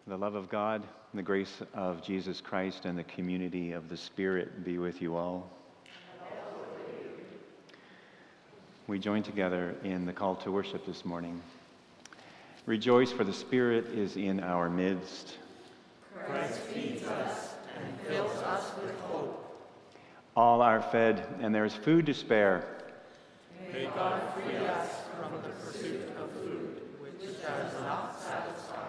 The love of God, the grace of Jesus Christ, and the community of the Spirit be with you all. We join together in the call to worship this morning. Rejoice, for the Spirit is in our midst. Christ feeds us and fills us with hope. All are fed, and there is food to spare. May God free us from the pursuit of food, which does not satisfy.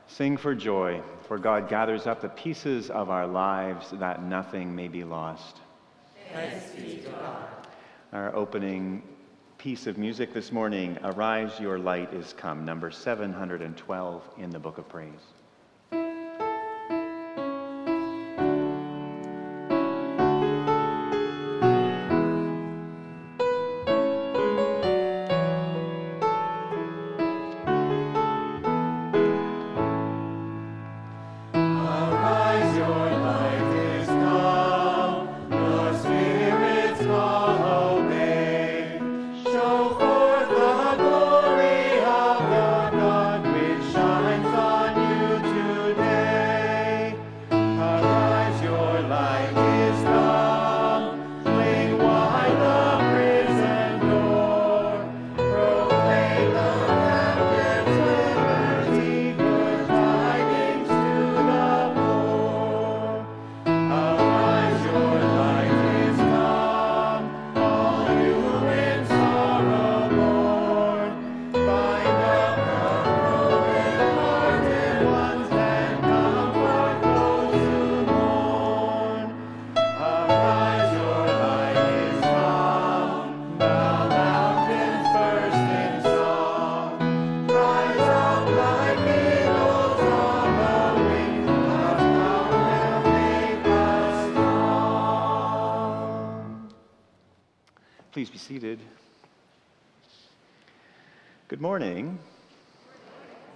Sing for joy, for God gathers up the pieces of our lives that nothing may be lost. Thanks be to God. Our opening piece of music this morning, Arise, Your Light is Come, number 712 in the Book of Praise. Please be seated. Good morning.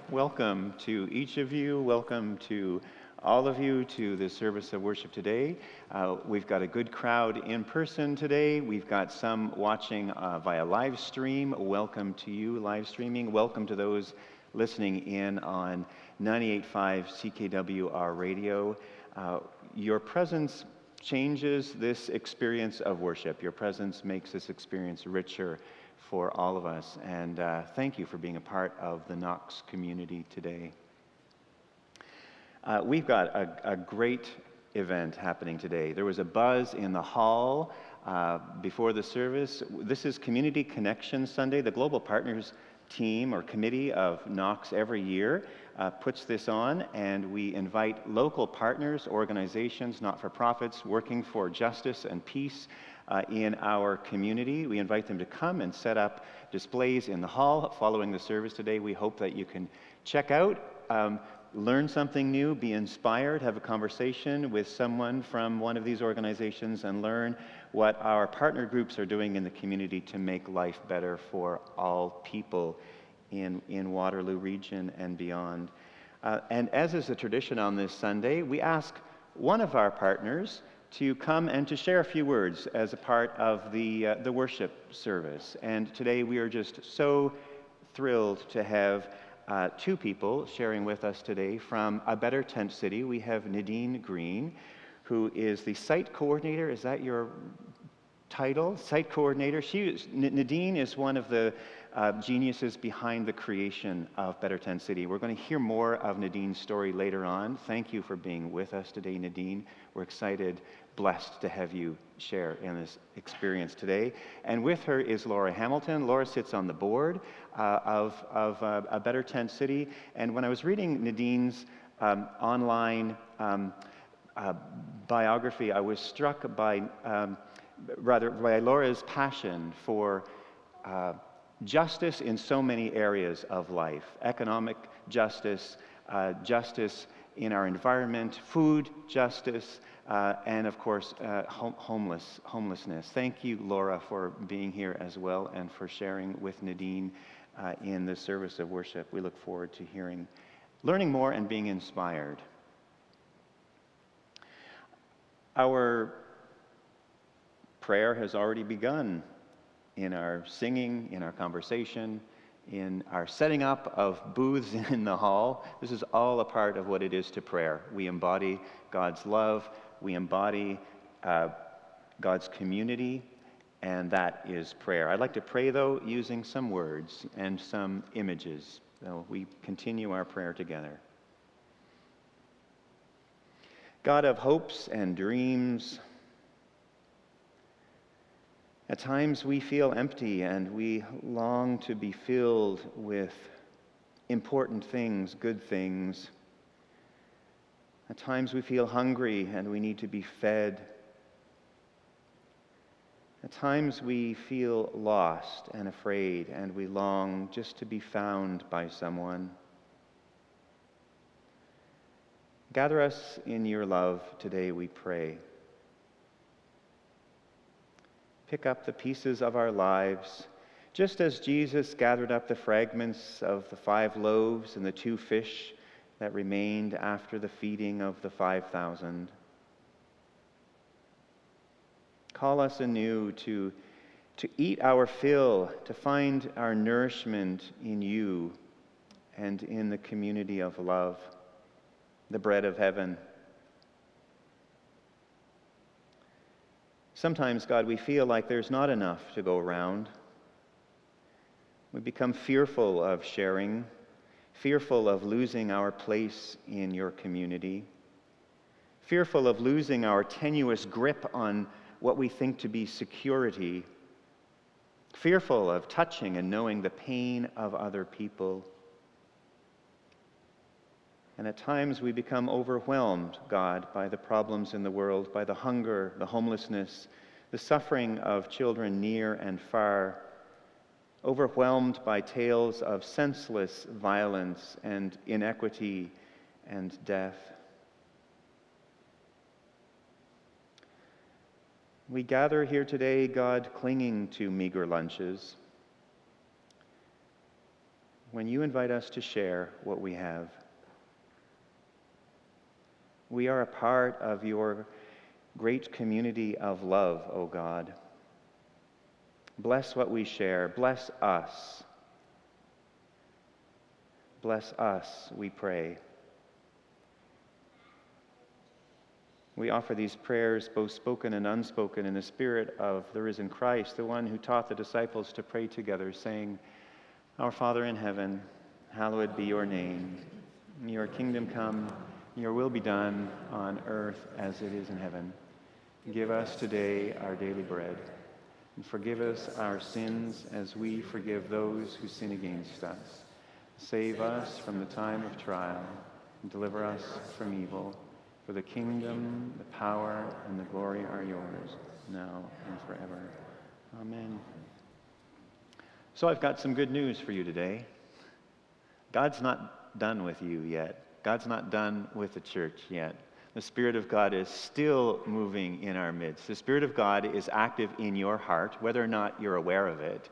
Welcome to each of you. Welcome to all of you to the service of worship today. We've got a good crowd in person today. We've got some watching via live stream. Welcome to you live streaming. Welcome to those listening in on 98.5 CKWR radio. Your presence changes this experience of worship. Your presence makes this experience richer for all of us. And thank you for being a part of the Knox community today. We've got a great event happening today. There was a buzz in the hall before the service. This is Community Connection Sunday. The Global Partners team or committee of Knox every year puts this on, and we invite local partners, organizations, not-for-profits working for justice and peace in our community. We invite them to come and set up displays in the hall following the service today. We hope that you can check out, learn something new, be inspired, have a conversation with someone from one of these organizations, and learn what our partner groups are doing in the community to make life better for all people in Waterloo region and beyond. And as is the tradition on this Sunday, we ask one of our partners to come and to share a few words as a part of the worship service. And today we are just so thrilled to have two people sharing with us today from A Better Tent City. We have Nadine Green, who is the site coordinator. Is that your title? Site coordinator. Nadine is one of the geniuses behind the creation of Better Tent City. We're going to hear more of Nadine's story later on. Thank you for being with us today, Nadine. We're excited, blessed to have you share in this experience today. And with her is Laura Hamilton. Laura sits on the board of A Better Tent City. And when I was reading Nadine's online biography, I was struck by Laura's passion for justice in so many areas of life: economic justice, justice in our environment, food justice, and of course, homelessness. Thank you, Laura, for being here as well and for sharing with Nadine in the service of worship. We look forward to learning more and being inspired. Our prayer has already begun in our singing, in our conversation, in our setting up of booths in the hall. This is all a part of what it is to prayer. We embody God's love, we embody God's community, and that is prayer. I'd like to pray, though, using some words and some images. So we continue our prayer together. God of hopes and dreams, at times we feel empty and we long to be filled with important things, good things. At times we feel hungry and we need to be fed. At times we feel lost and afraid and we long just to be found by someone. Gather us in your love today, we pray. Pick up the pieces of our lives, just as Jesus gathered up the fragments of the 5 loaves and the 2 fish that remained after the feeding of the 5,000. Call us anew to eat our fill, to find our nourishment in you and in the community of love, the bread of heaven. Sometimes, God, we feel like there's not enough to go around. We become fearful of sharing, fearful of losing our place in your community, fearful of losing our tenuous grip on what we think to be security, fearful of touching and knowing the pain of other people. And at times we become overwhelmed, God, by the problems in the world, by the hunger, the homelessness, the suffering of children near and far, overwhelmed by tales of senseless violence and inequity and death. We gather here today, God, clinging to meager lunches, when you invite us to share what we have. We are a part of your great community of love, O God. Bless what we share. Bless us. Bless us, we pray. We offer these prayers, both spoken and unspoken, in the spirit of the risen Christ, the one who taught the disciples to pray together, saying, Our Father in heaven, hallowed be your name. Your kingdom come. Your will be done on earth as it is in heaven. Give us today our daily bread, and forgive us our sins as we forgive those who sin against us. Save us from the time of trial, and deliver us from evil. For the kingdom, the power, and the glory are yours, now and forever. Amen. So I've got some good news for you today. God's not done with you yet. God's not done with the church yet. The Spirit of God is still moving in our midst. The Spirit of God is active in your heart, whether or not you're aware of it.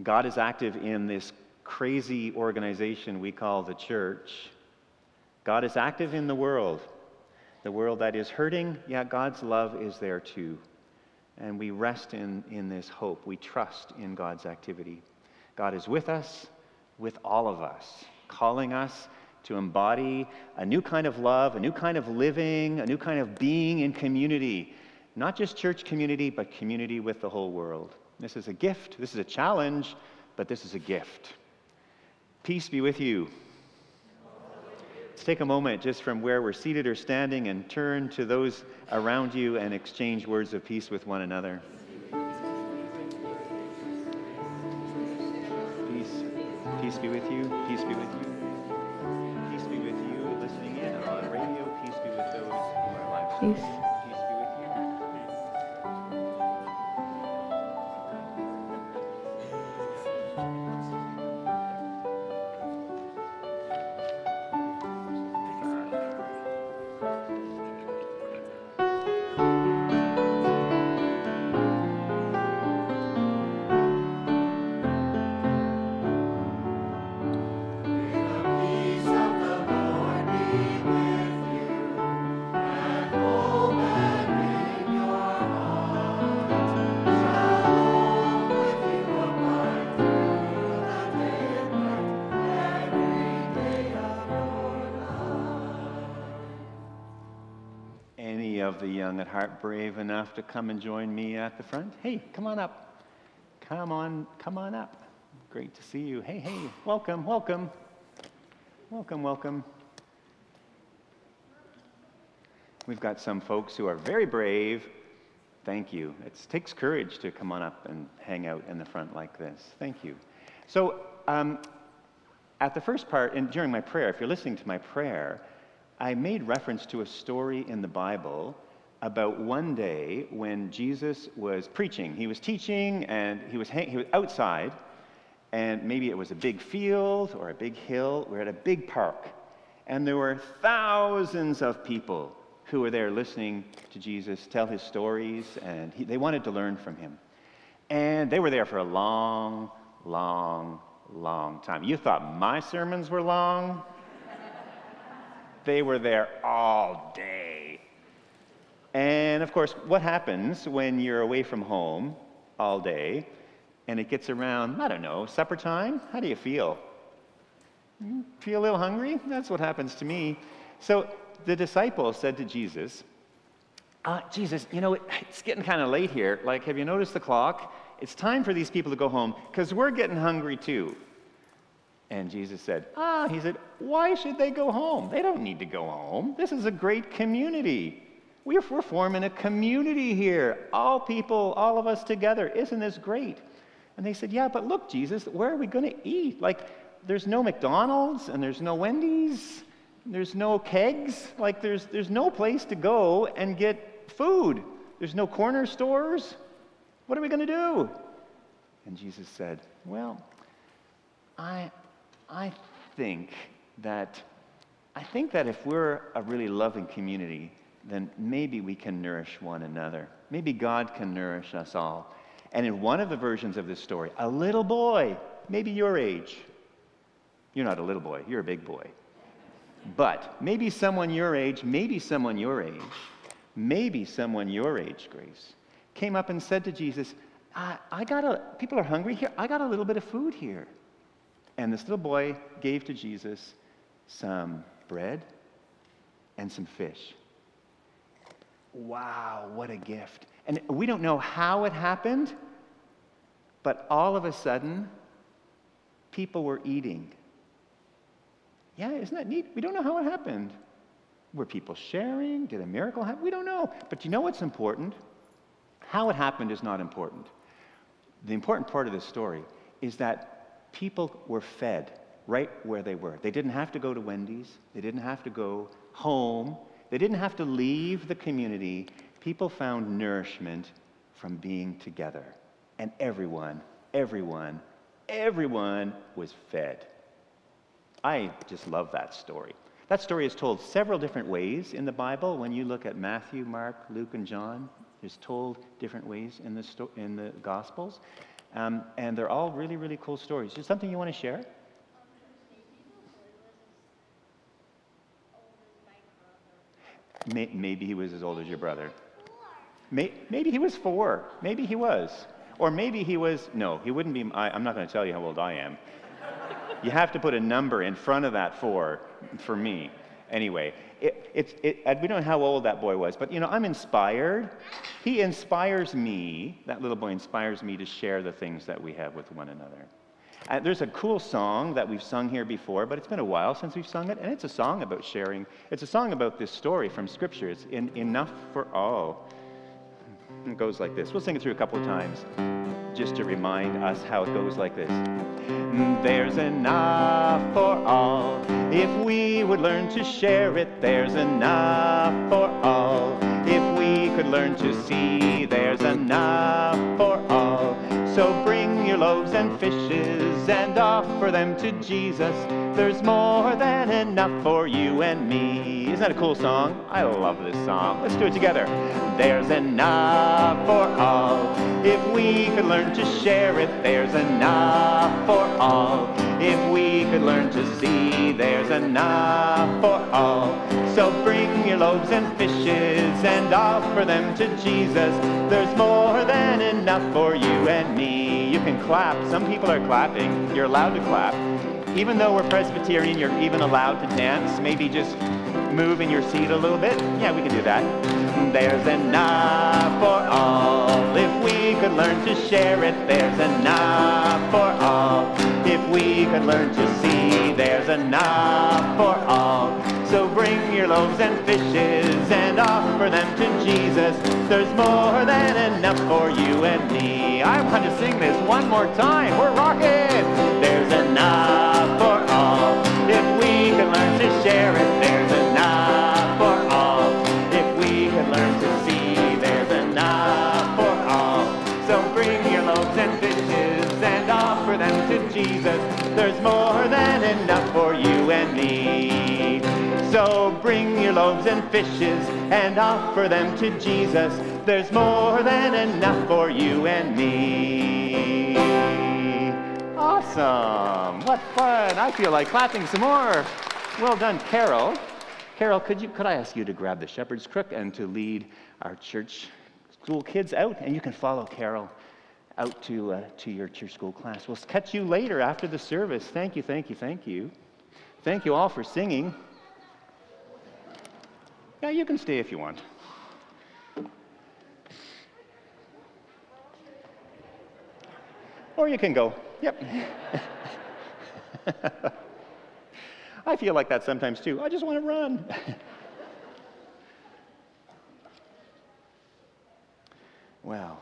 God is active in this crazy organization we call the church. God is active in the world that is hurting, yet God's love is there too. And we rest in this hope. We trust in God's activity. God is with us, with all of us, calling us to embody a new kind of love, a new kind of living, a new kind of being in community. Not just church community, but community with the whole world. This is a gift, this is a challenge, but this is a gift. Peace be with you. Let's take a moment just from where we're seated or standing and turn to those around you and exchange words of peace with one another. Peace be with you. Peace be with you. Peace be with you listening in on radio. Peace be with those who are live streaming. Peace be with you. Peace of the Lord be with you, and always. of the young at heart brave enough to come and join me at the front? Hey, come on up. Come on up. Great to see you. Hey, welcome. Welcome. We've got some folks who are very brave. Thank you. It takes courage to come on up and hang out in the front like this. Thank you. So, at the first part, and during my prayer, if you're listening to my prayer, I made reference to a story in the Bible about one day when Jesus was preaching. He was teaching, and he was outside, and maybe it was a big field or a big hill. We're at a big park, and there were thousands of people who were there listening to Jesus tell his stories, and they wanted to learn from him. And they were there for a long, long, long time. You thought my sermons were long? They were there all day. And of course, what happens when you're away from home all day and it gets around, I don't know, supper time? How do you feel? Feel a little hungry? That's what happens to me. So the disciples said to Jesus, Jesus, it's getting kind of late here. Like, have you noticed the clock? It's time for these people to go home because we're getting hungry too. And Jesus said, why should they go home? They don't need to go home. This is a great community. We're forming a community here. All people, all of us together. Isn't this great? And they said, yeah, but look, Jesus, where are we going to eat? Like, there's no McDonald's and there's no Wendy's. There's no kegs. Like, there's no place to go and get food. There's no corner stores. What are we going to do? And Jesus said, well, I think that if we're a really loving community, then maybe we can nourish one another. Maybe God can nourish us all. And in one of the versions of this story, a little boy, maybe your age. You're not a little boy, you're a big boy. But maybe someone your age, Grace, came up and said to Jesus, people are hungry here. I got a little bit of food here. And this little boy gave to Jesus some bread and some fish. Wow, what a gift. And we don't know how it happened, but all of a sudden, people were eating. Yeah, isn't that neat? We don't know how it happened. Were people sharing? Did a miracle happen? We don't know. But you know what's important? How it happened is not important. The important part of this story is that people were fed right where they were. They didn't have to go to Wendy's. They didn't have to go home. They didn't have to leave the community. People found nourishment from being together. And everyone was fed. I just love that story. That story is told several different ways in the Bible. When you look at Matthew, Mark, Luke, and John, it's told different ways in the Gospels. And they're all really, really cool stories. Is there something you want to share? Maybe he was as old as your brother. Maybe he was 4. Maybe he was. Or maybe he was, no, he wouldn't be, I'm not going to tell you how old I am. You have to put a number in front of that 4 for me. Anyway, we don't know how old that boy was, but I'm inspired. He inspires me, that little boy inspires me to share the things that we have with one another. There's a cool song that we've sung here before, but it's been a while since we've sung it, and it's a song about sharing. It's a song about this story from Scripture. It's enough for all. It goes like this. We'll sing it through a couple of times just to remind us how it goes like this. There's enough for all. If we would learn to share it, there's enough for all. If we could learn to see, there's enough for all. So bring your loaves and fishes and offer them to Jesus. There's more than enough for you and me. Isn't that a cool song? I love this song. Let's do it together. There's enough for all. If we could learn to share it, there's enough for all. If we could learn to see, there's enough for all. So bring your loaves and fishes and offer them to Jesus. There's more than enough for you and me. You can clap. Some people are clapping. You're allowed to clap. Even though we're Presbyterian, you're even allowed to dance. Maybe just move in your seat a little bit. Yeah, we can do that. There's enough for all. If we could learn to share it, there's enough for all. If we could learn to see, there's enough for all. So bring your loaves and fishes and offer them to Jesus. There's more than enough for you and me. I want to sing this one more time. We're rocking. There's enough for all. If we could learn to share it, there's enough for all. If we could learn to see, there's enough for all. So bring your loaves and fishes and offer them to Jesus. There's more than enough for you and me. So bring your loaves and fishes and offer them to Jesus. There's more than enough for you and me. Awesome. What fun. I feel like clapping some more. Well done, Carol. Carol, could I ask you to grab the shepherd's crook and to lead our church school kids out? And you can follow Carol out to your church school class. We'll catch you later after the service. Thank you, thank you, thank you. Thank you all for singing. Yeah, you can stay if you want. Or you can go. Yep. I feel like that sometimes too. I just want to run. Wow.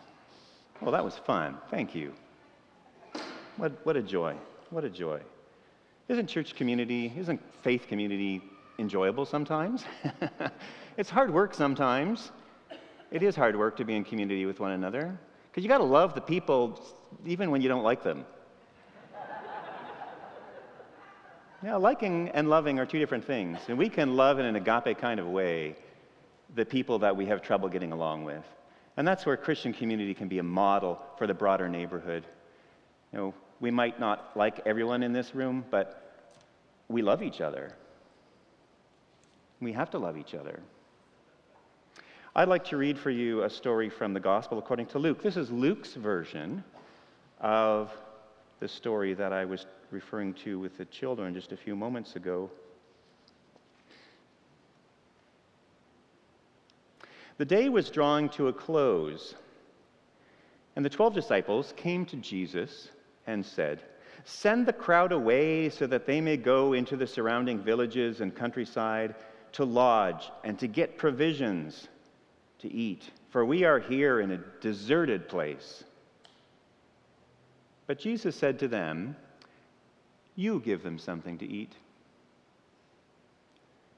Well, that was fun. Thank you. What a joy. What a joy. Isn't church community, isn't faith community enjoyable sometimes? It's hard work sometimes. It is hard work to be in community with one another, because you got to love the people even when you don't like them. Yeah, liking and loving are two different things, and we can love in an agape kind of way the people that we have trouble getting along with. And that's where Christian community can be a model for the broader neighborhood. You know, we might not like everyone in this room, but we love each other. We have to love each other. I'd like to read for you a story from the Gospel according to Luke. This is Luke's version of the story that I was referring to with the children just a few moments ago. The day was drawing to a close, and the 12 disciples came to Jesus and said, "Send the crowd away so that they may go into the surrounding villages and countryside to lodge and to get provisions to eat, for we are here in a deserted place." But Jesus said to them, "You give them something to eat."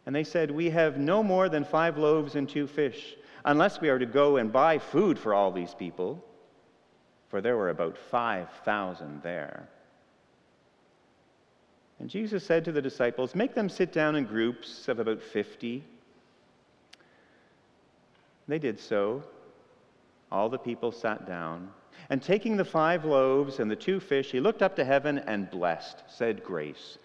And they said, "We have no more than 5 loaves and 2 fish, unless we are to go and buy food for all these people." For there were about 5,000 there. And Jesus said to the disciples, "Make them sit down in groups of about 50. They did so. All the people sat down. And taking the 5 loaves and the 2 fish, he looked up to heaven and blessed, said grace,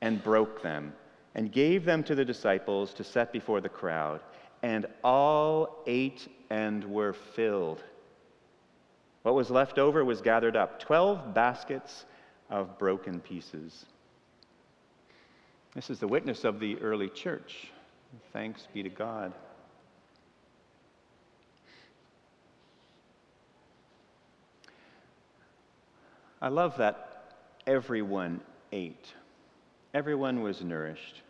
and broke them, and gave them to the disciples to set before the crowd. And all ate and were filled. What was left over was gathered up, 12 baskets of broken pieces. This is the witness of the early church. Thanks be to God. I love that everyone ate. Everyone was nourished.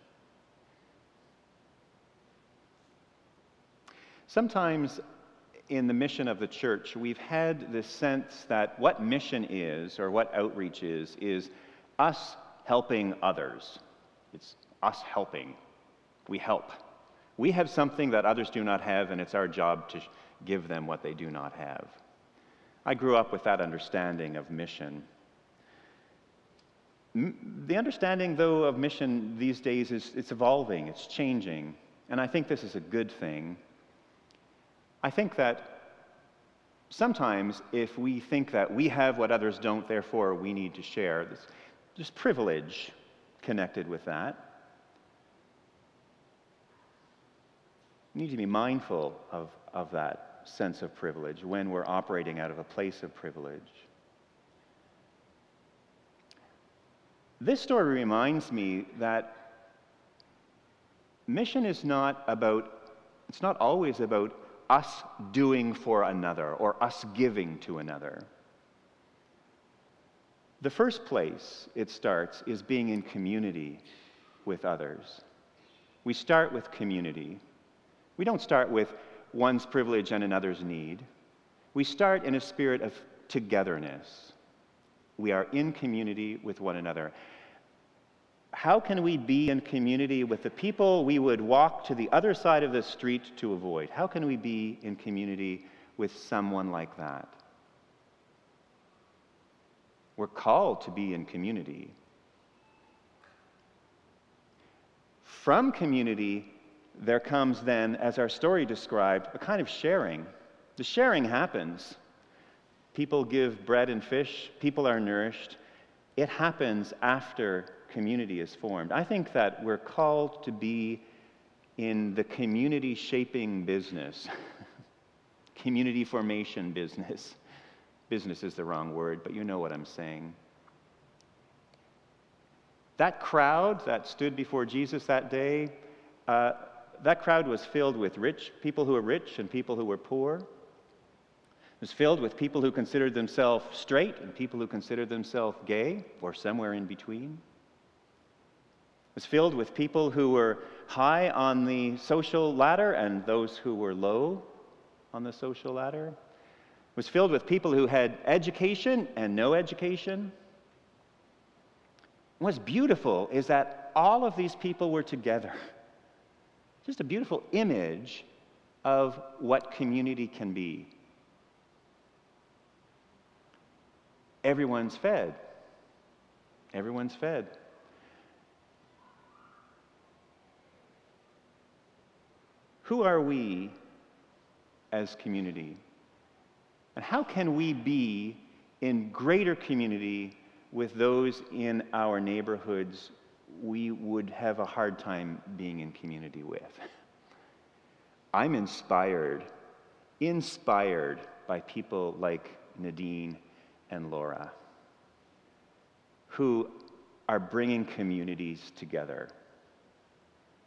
Sometimes in the mission of the church, we've had this sense that what mission is, or what outreach is us helping others. It's us helping. We help. We have something that others do not have, and it's our job to give them what they do not have. I grew up with that understanding of mission. The understanding, though, of mission these days is it's evolving, it's changing, and I think this is a good thing. I think that sometimes if we think that we have what others don't, therefore we need to share, there's privilege connected with that. We need to be mindful of that sense of privilege when we're operating out of a place of privilege. This story reminds me that mission is not always about us doing for another or us giving to another. The first place it starts is being in community with others. We start with community. We don't start with one's privilege and another's need. We start in a spirit of togetherness. We are in community with one another. How can we be in community with the people we would walk to the other side of the street to avoid? How can we be in community with someone like that? We're called to be in community. From community, there comes then, as our story described, a kind of sharing. The sharing happens. People give bread and fish. People are nourished. It happens after community is formed. I think that we're called to be in the community shaping business, community formation business. Business is the wrong word, but you know what I'm saying. That crowd that stood before Jesus that day, that crowd was filled with people who were rich and people who were poor. It was filled with people who considered themselves straight and people who considered themselves gay or somewhere in between. It was filled with people who were high on the social ladder and those who were low on the social ladder. It was filled with people who had education and no education. What's beautiful is that all of these people were together. Just a beautiful image of what community can be. Everyone's fed. Everyone's fed. Who are we as community? And how can we be in greater community with those in our neighborhoods we would have a hard time being in community with? I'm inspired by people like Nadine and Laura, who are bringing communities together.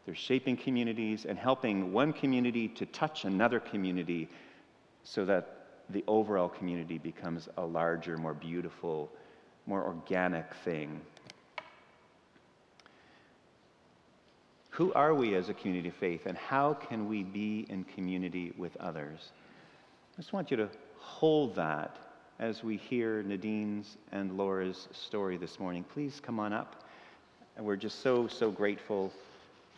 They're shaping communities and helping one community to touch another community so that the overall community becomes a larger, more beautiful, more organic thing. Who are we as a community of faith, and how can we be in community with others? I just want you to hold that as we hear Nadine's and Laura's story this morning. Please come on up. And we're just so grateful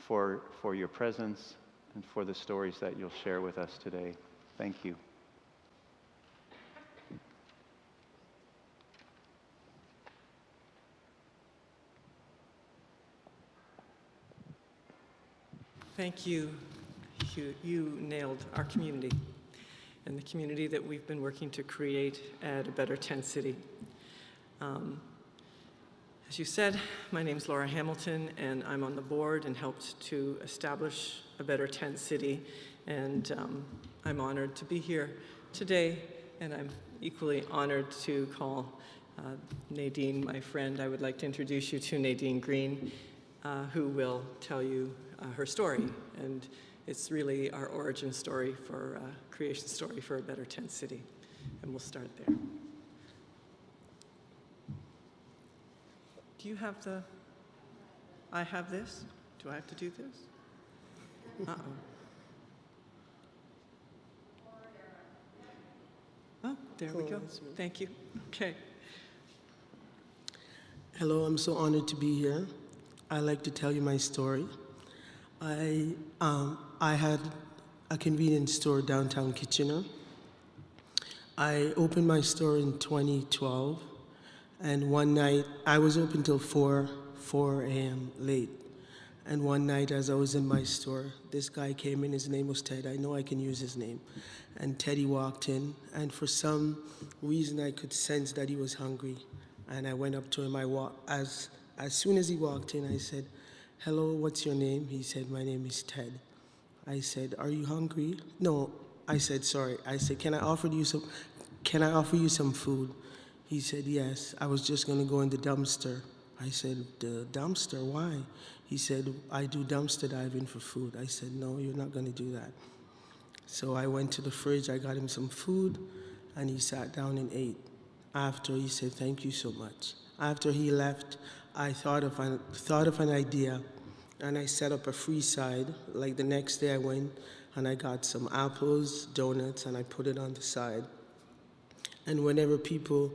for your presence and for the stories that you'll share with us today. Thank you. Thank you. You nailed our community and the community that we've been working to create at A Better Tent City. As you said, my name's Laura Hamilton, and I'm on the board and helped to establish A Better Tent City. And I'm honored to be here today, and I'm equally honored to call Nadine my friend. I would like to introduce you to Nadine Green, who will tell you her story. And it's really our origin story for creation story for A Better Tent City. And we'll start there. Do you have I have this? Do I have to do this? Uh-oh. Oh, there we go. Thank you. Okay. Hello, I'm so honored to be here. I'd like to tell you my story. I had a convenience store downtown Kitchener. I opened my store in 2012, and one night, I was open till 4 a.m. late. And one night, as I was in my store, this guy came in, his name was Ted. I know I can use his name. And Teddy walked in, and for some reason, I could sense that he was hungry. And I went up to him. As soon as he walked in, I said, "Hello, what's your name?" He said, "My name is Ted." I said, "Are you hungry?" No, I said, "Sorry." I said, Can I offer you some food?" He said, "Yes, I was just gonna go in the dumpster." I said, the dumpster, why? He said, I do dumpster diving for food. I said, no, you're not going to do that. So I went to the fridge, I got him some food, and he sat down and ate. After, he said, thank you so much. After he left, I thought of an idea, and I set up a free side. Like the next day I went and I got some apples, donuts, and I put it on the side. And whenever people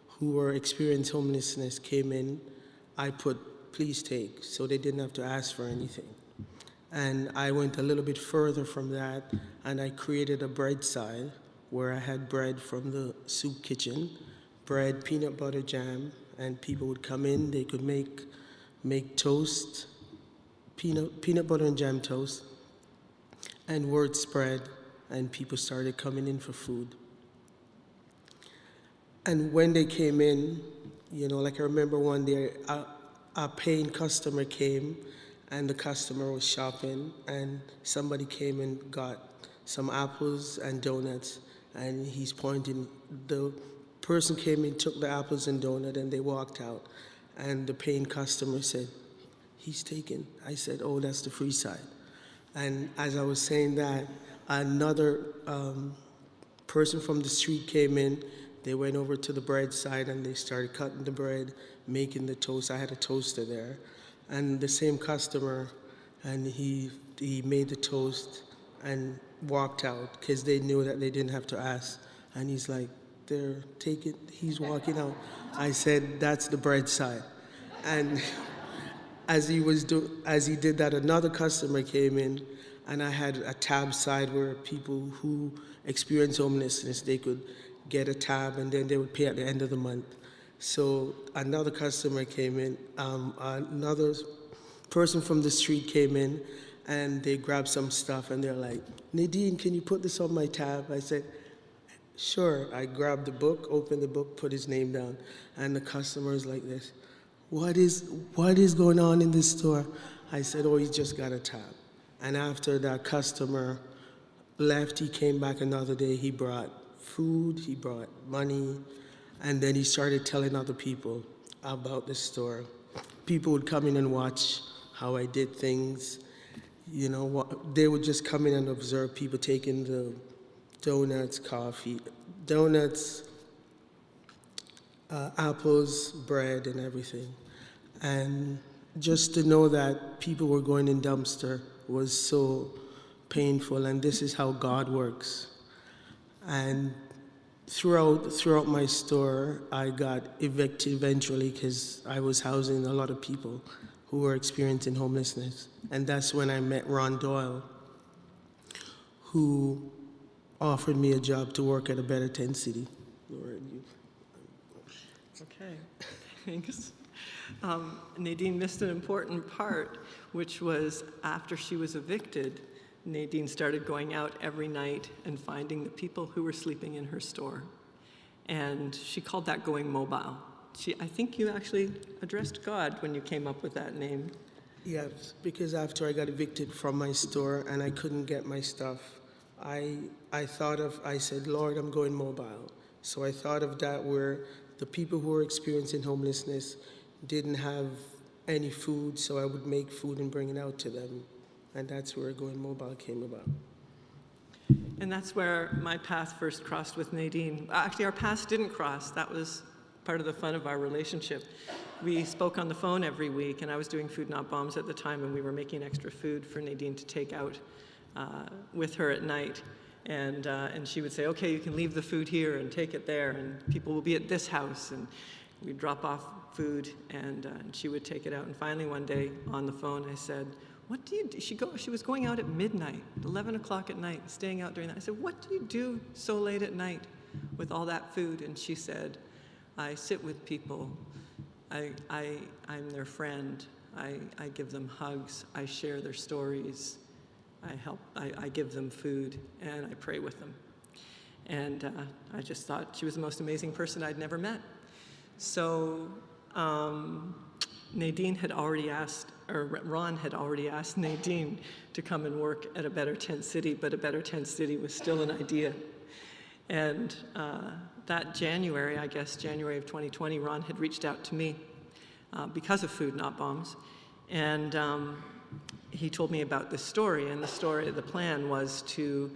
who were experiencing homelessness came in, I put, please take, so they didn't have to ask for anything. And I went a little bit further from that, and I created a bread side where I had bread from the soup kitchen, bread, peanut butter jam, and people would come in, they could make toast, peanut butter and jam toast, and word spread, and people started coming in for food. And when they came in, like I remember one day, a paying customer came, and the customer was shopping, and somebody came and got some apples and donuts, and he's pointing. The person came in, took the apples and donut, and they walked out. And the paying customer said, he's taken. I said, oh, that's the free side. And as I was saying that, another person from the street came in. They went over to the bread side, and they started cutting the bread, making the toast. I had a toaster there. And the same customer, and he made the toast and walked out because they knew that they didn't have to ask. And he's like, they're taking, he's walking out. I said, that's the bread side. And as he did that, another customer came in, and I had a tab side where people who experience homelessness, they could get a tab, and then they would pay at the end of the month. So another customer came in, another person from the street came in, and they grabbed some stuff, and they're like, Nadine, can you put this on my tab? I said, sure. I grabbed the book, opened the book, put his name down, and the customer's like this, what is going on in this store? I said, oh, he's just got a tab. And after that customer left, he came back another day, he brought food, he brought money, and then he started telling other people about the store. People would come in and watch how I did things. They would just come in and observe people taking the donuts, apples, bread, and everything. And just to know that people were going in dumpster was so painful, and this is how God works. And throughout my store, I got evicted eventually because I was housing a lot of people who were experiencing homelessness. And that's when I met Ron Doyle, who offered me a job to work at a Better Tent City. Okay, thanks. Nadine missed an important part, which was after she was evicted, Nadine started going out every night and finding the people who were sleeping in her store. And she called that going mobile. I think you actually addressed God when you came up with that name. Yes, because after I got evicted from my store and I couldn't get my stuff, I said, Lord, I'm going mobile. So I thought of that where the people who were experiencing homelessness didn't have any food, so I would make food and bring it out to them. And that's where Going Mobile came about. And that's where my path first crossed with Nadine. Actually, our paths didn't cross. That was part of the fun of our relationship. We spoke on the phone every week, and I was doing Food Not Bombs at the time, and we were making extra food for Nadine to take out with her at night. And she would say, okay, you can leave the food here and take it there, and people will be at this house. And we'd drop off food, and she would take it out. And finally, one day on the phone, I said, what do you do? She was going out at midnight, 11 o'clock at night, staying out during that. I said, what do you do so late at night with all that food? And she said, I sit with people. I'm their friend. I give them hugs. I share their stories. I give them food, and I pray with them. And I just thought she was the most amazing person I'd never met. So Nadine had already asked, or Ron had already asked Nadine to come and work at a Better Tent City, but a Better Tent City was still an idea. And that January, I guess January of 2020, Ron had reached out to me because of Food Not Bombs. And he told me about this story, and the plan was to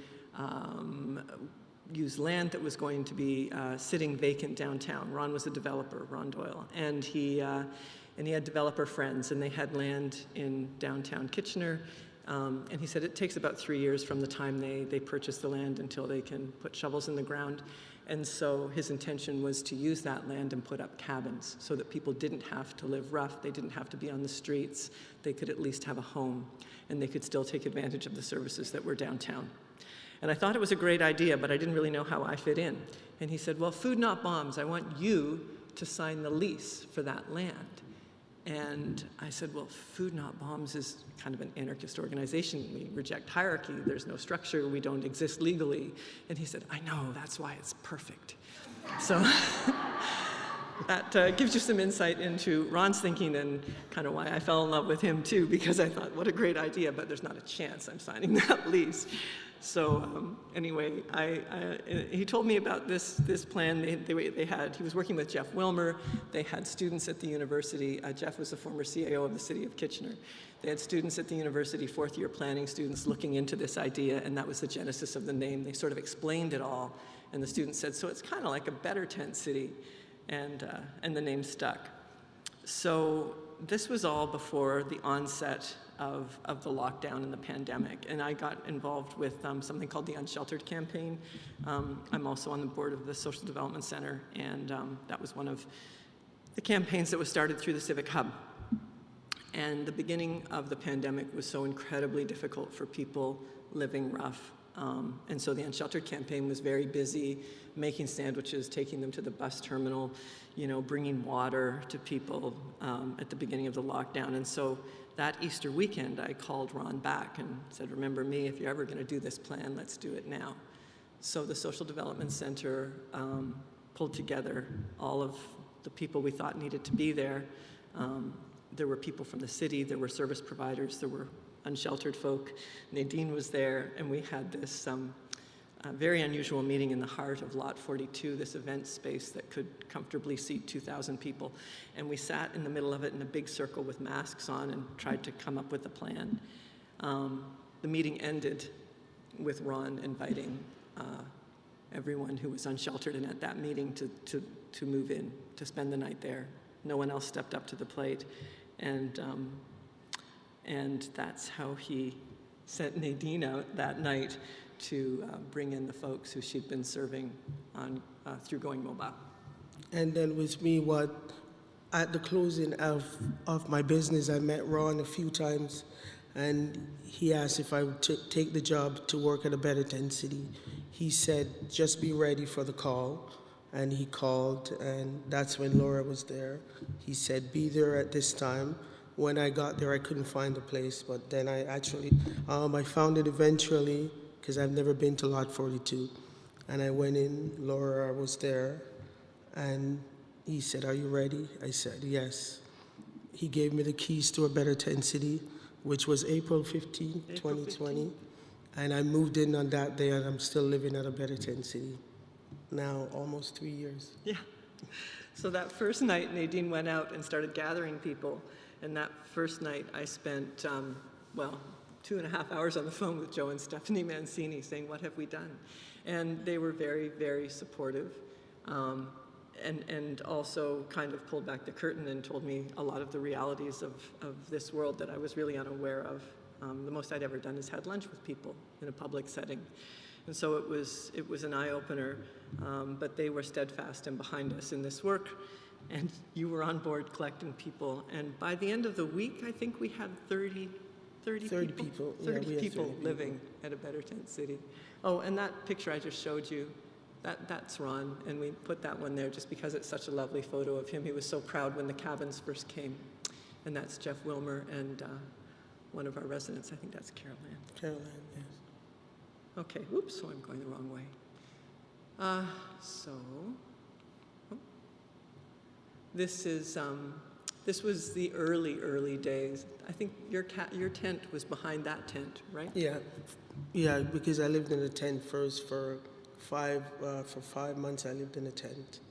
use land that was going to be sitting vacant downtown. Ron was a developer, Ron Doyle, and he had developer friends, and they had land in downtown Kitchener. And he said it takes about 3 years from the time they purchase the land until they can put shovels in the ground. And so his intention was to use that land and put up cabins so that people didn't have to live rough, they didn't have to be on the streets, they could at least have a home, and they could still take advantage of the services that were downtown. And I thought it was a great idea, but I didn't really know how I fit in. And he said, well, Food Not Bombs, I want you to sign the lease for that land. And I said, well, Food Not Bombs is kind of an anarchist organization. We reject hierarchy. There's no structure. We don't exist legally. And he said, I know, that's why it's perfect. So that gives you some insight into Ron's thinking and kind of why I fell in love with him too, because I thought, what a great idea, but there's not a chance I'm signing that lease. So anyway, he told me about this plan he was working with Jeff Wilmer. They had students at the university. Jeff was the former CAO of the city of Kitchener. They had students at the university, fourth-year planning students, looking into this idea, and that was the genesis of the name. They sort of explained it all, and the students said, so it's kind of like a better tent city, and the name stuck. So this was all before the onset of the lockdown and the pandemic, and I got involved with something called the Unsheltered campaign. I'm also on the board of the Social Development Center, and that was one of the campaigns that was started through the Civic Hub. And the beginning of the pandemic was so incredibly difficult for people living rough. And so the Unsheltered campaign was very busy making sandwiches, taking them to the bus terminal, bringing water to people at the beginning of the lockdown. And so that Easter weekend, I called Ron back and said, remember me, if you're ever going to do this plan, let's do it now. So the Social Development Center pulled together all of the people we thought needed to be there. There were people from the city, there were service providers, there were unsheltered folk. Nadine was there, and we had this very unusual meeting in the heart of Lot 42, this event space that could comfortably seat 2,000 people. And we sat in the middle of it in a big circle with masks on and tried to come up with a plan. The meeting ended with Ron inviting everyone who was unsheltered and at that meeting to move in, to spend the night there. No one else stepped up to the plate. And that's how he sent Nadine out that night to bring in the folks who she'd been serving on through Going Mobile. And then with me, at the closing of my business, I met Ron a few times, and he asked if I would take the job to work at a better tent city. He said, just be ready for the call. And he called, and that's when Laura was there. He said, be there at this time. When I got there, I couldn't find the place, but then I found it eventually, because I've never been to Lot 42. And I went in, Laura was there, and he said, are you ready? I said, yes. He gave me the keys to a better tent city, which was April 15, 2020. And I moved in on that day, and I'm still living at a better tent city. Now, almost 3 years. Yeah. So that first night, Nadine went out and started gathering people. And that first night, I spent, 2.5 hours on the phone with Joe and Stephanie Mancini saying, what have we done? And they were very, very supportive. And also kind of pulled back the curtain and told me a lot of the realities of this world that I was really unaware of. The most I'd ever done is had lunch with people in a public setting. And so it was an eye-opener, but they were steadfast and behind us in this work, and you were on board collecting people. And by the end of the week, I think we had 30 people living at a better tent city. Oh, and that picture I just showed you, that's Ron, and we put that one there just because it's such a lovely photo of him. He was so proud when the cabins first came. And that's Jeff Wilmer and one of our residents, I think that's Carol Ann. Carol Ann, yes. Okay, oops, so I'm going the wrong way. This was the early days. I think your tent was behind that tent, right? Yeah, because I lived in a tent first for 5 months. I lived in a tent,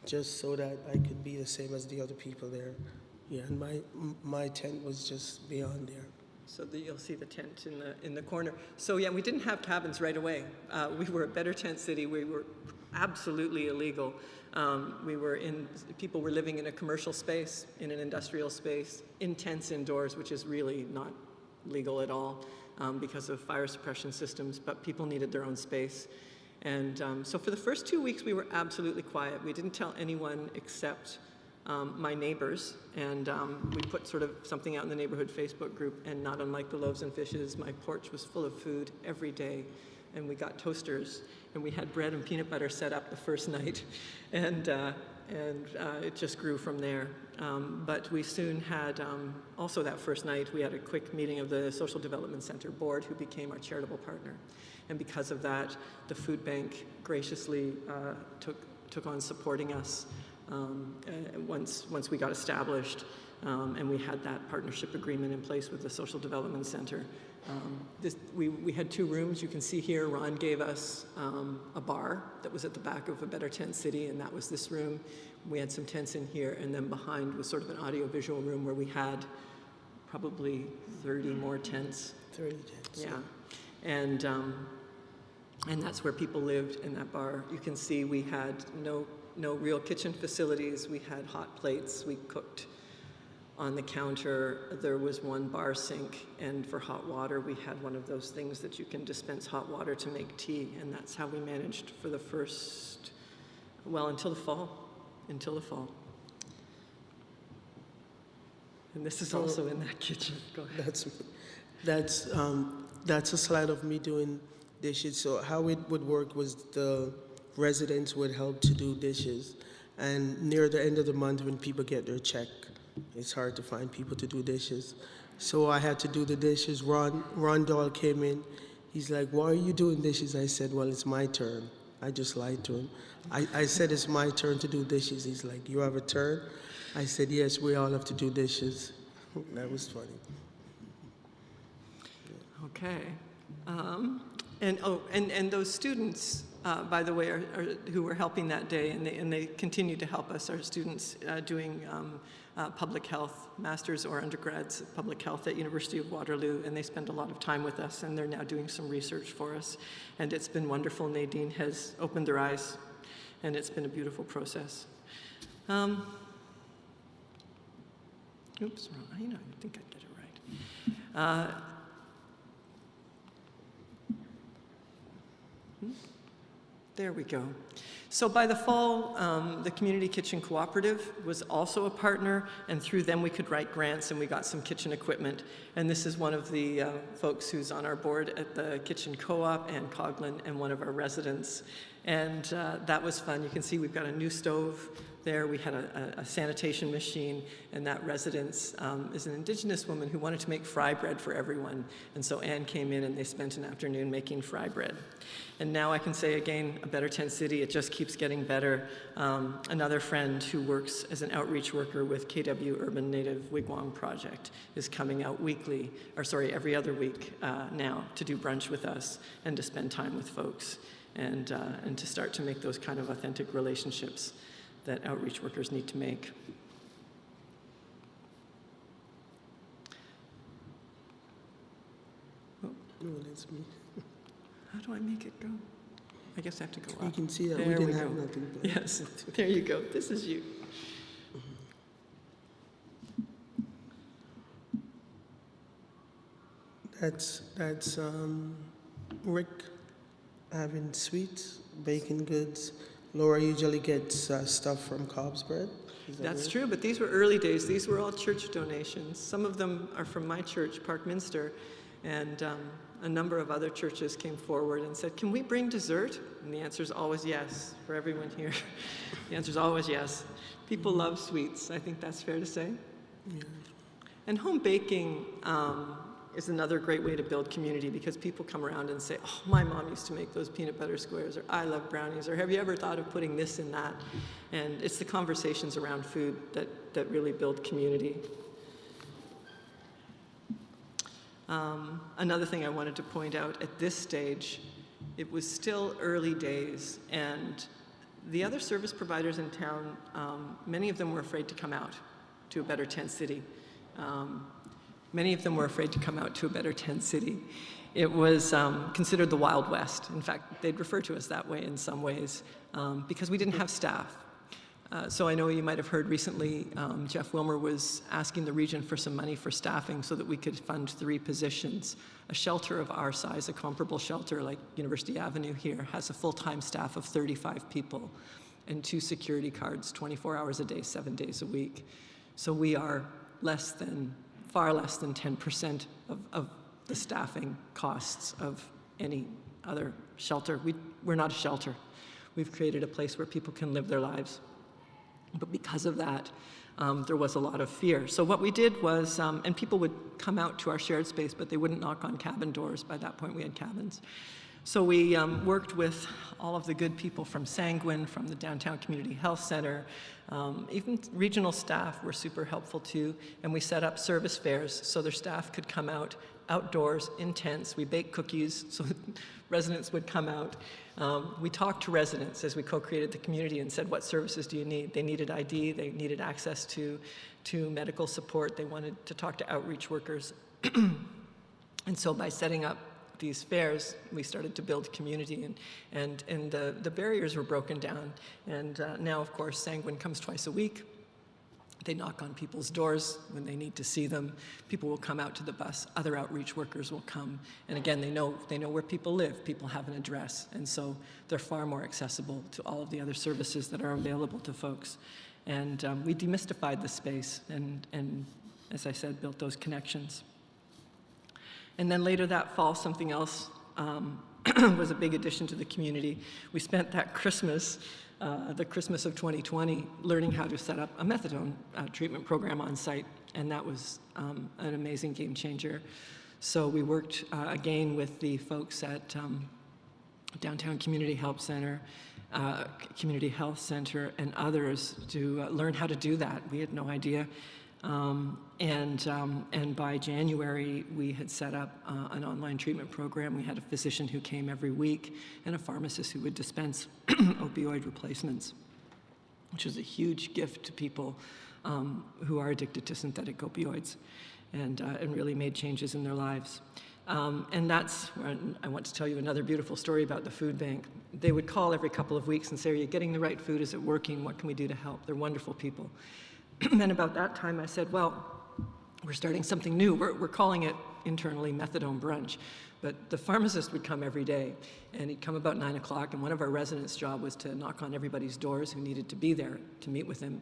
just so that I could be the same as the other people there. Yeah, and my tent was just beyond there. So you'll see the tent in the corner. So yeah, we didn't have cabins right away. We were a better tent city. We were absolutely illegal. People were living in a commercial space, in an industrial space, in tents indoors, which is really not legal at all because of fire suppression systems, but people needed their own space. And so for the first 2 weeks, we were absolutely quiet. We didn't tell anyone except my neighbors, and we put sort of something out in the neighborhood Facebook group, and not unlike the loaves and fishes, my porch was full of food every day, and we got toasters, and we had bread and peanut butter set up the first night, and it just grew from there. But we soon had, also that first night, we had a quick meeting of the Social Development Center board, who became our charitable partner. And because of that, the food bank graciously took on supporting us once we got established, and we had that partnership agreement in place with the Social Development Center. We had 2 rooms. You can see here, Ron gave us a bar that was at the back of a Better Tent City, and that was this room. We had some tents in here, and then behind was sort of an audio-visual room where we had probably 30 more tents. 30 tents. Yeah. And that's where people lived, in that bar. You can see we had no real kitchen facilities. We had hot plates. We cooked on the counter. There was one bar sink, and for hot water, we had one of those things that you can dispense hot water to make tea, and that's how we managed for the first, well, until the fall. And this is also in that kitchen. Go ahead. That's a slide of me doing dishes. So how it would work was the residents would help to do dishes, and near the end of the month when people get their check, it's hard to find people to do dishes. So I had to do the dishes. Ron Doyle came in. He's like, "Why are you doing dishes?" I said, "Well, it's my turn." I just lied to him. I said, "It's my turn to do dishes." He's like, "You have a turn?" I said, "Yes, we all have to do dishes." That was funny. Okay. And those students, by the way, who were helping that day, and they continue to help us, are students doing public health, masters or undergrads of public health at University of Waterloo, and they spend a lot of time with us, and they're now doing some research for us, and it's been wonderful. Nadine has opened their eyes, and it's been a beautiful process. Oops, wrong. I think I did it right. There we go. So by the fall, the Community Kitchen Cooperative was also a partner, and through them we could write grants, and we got some kitchen equipment. And this is one of the folks who's on our board at the Kitchen Co-op, Ann Coughlin, and one of our residents. And that was fun. You can see we've got a new stove there. We had a sanitation machine, and that residence is an Indigenous woman who wanted to make fry bread for everyone. And so Anne came in, and they spent an afternoon making fry bread. And now I can say again, a Better Tent City, it just keeps getting better. Another friend who works as an outreach worker with KW Urban Native Wigwam Project is coming out every other week now to do brunch with us and to spend time with folks and to start to make those kind of authentic relationships that outreach workers need to make. Oh, that's me. How do I make it go? I guess I have to go up. You can see that there we didn't have nothing. Yes, there you go. This is you. That's Rick having sweets, baking goods. Laura usually gets stuff from Cobb's Bread. That's right? True, but these were early days. These were all church donations. Some of them are from my church, Parkminster, and a number of other churches came forward and said, "Can we bring dessert?" And the answer is always yes for everyone here. The answer is always yes. People love sweets. I think that's fair to say. Yeah. And home baking is another great way to build community, because people come around and say, "Oh, my mom used to make those peanut butter squares," or "I love brownies," or "Have you ever thought of putting this in that?" And it's the conversations around food that really build community. Another thing I wanted to point out, at this stage, it was still early days, and the other service providers in town, many of them were afraid to come out. to a better tent city. Many of them were afraid to come out to a better tent city. It was considered the Wild West. In fact, they'd refer to us that way in some ways because we didn't have staff. So I know you might have heard recently, Jeff Wilmer was asking the region for some money for staffing so that we could fund 3 positions. A shelter of our size, a comparable shelter like University Avenue here, has a full-time staff of 35 people and 2 security guards, 24 hours a day, 7 days a week. So we are far less than 10% of the staffing costs of any other shelter. We're not a shelter. We've created a place where people can live their lives. But because of that, there was a lot of fear. So what we did was, and people would come out to our shared space, but they wouldn't knock on cabin doors. By that point, we had cabins. So we worked with all of the good people from Sanguine, from the Downtown Community Health Center, even regional staff were super helpful too, and we set up service fairs so their staff could come out outdoors in tents. We baked cookies so residents would come out. We talked to residents as we co-created the community and said, what services do you need? They needed ID, they needed access to medical support, they wanted to talk to outreach workers. And so by setting up these fairs, we started to build community, and the barriers were broken down. And now, of course, Sanguine comes twice a week. They knock on people's doors when they need to see them. People will come out to the bus. Other outreach workers will come. And again, they know where people live. People have an address. And so they're far more accessible to all of the other services that are available to folks. And we demystified the space and, as I said, built those connections. And then later that fall, something else was a big addition to the community. We spent that Christmas, the Christmas of 2020, learning how to set up a methadone treatment program on site, and that was an amazing game changer. So we worked again with the folks at Downtown Community Health Center, and others to learn how to do that. We had no idea. And by January, we had set up an online treatment program. We had a physician who came every week and a pharmacist who would dispense opioid replacements, which is a huge gift to people who are addicted to synthetic opioids and really made changes in their lives. And that's when I want to tell you another beautiful story about the food bank. They would call every couple of weeks and say, are you getting the right food? Is it working? What can we do to help? They're wonderful people. And about that time, I said, well, we're starting something new. We're calling it internally methadone brunch. But the pharmacist would come every day, and he'd come about 9 o'clock, and one of our residents' job was to knock on everybody's doors who needed to be there to meet with him.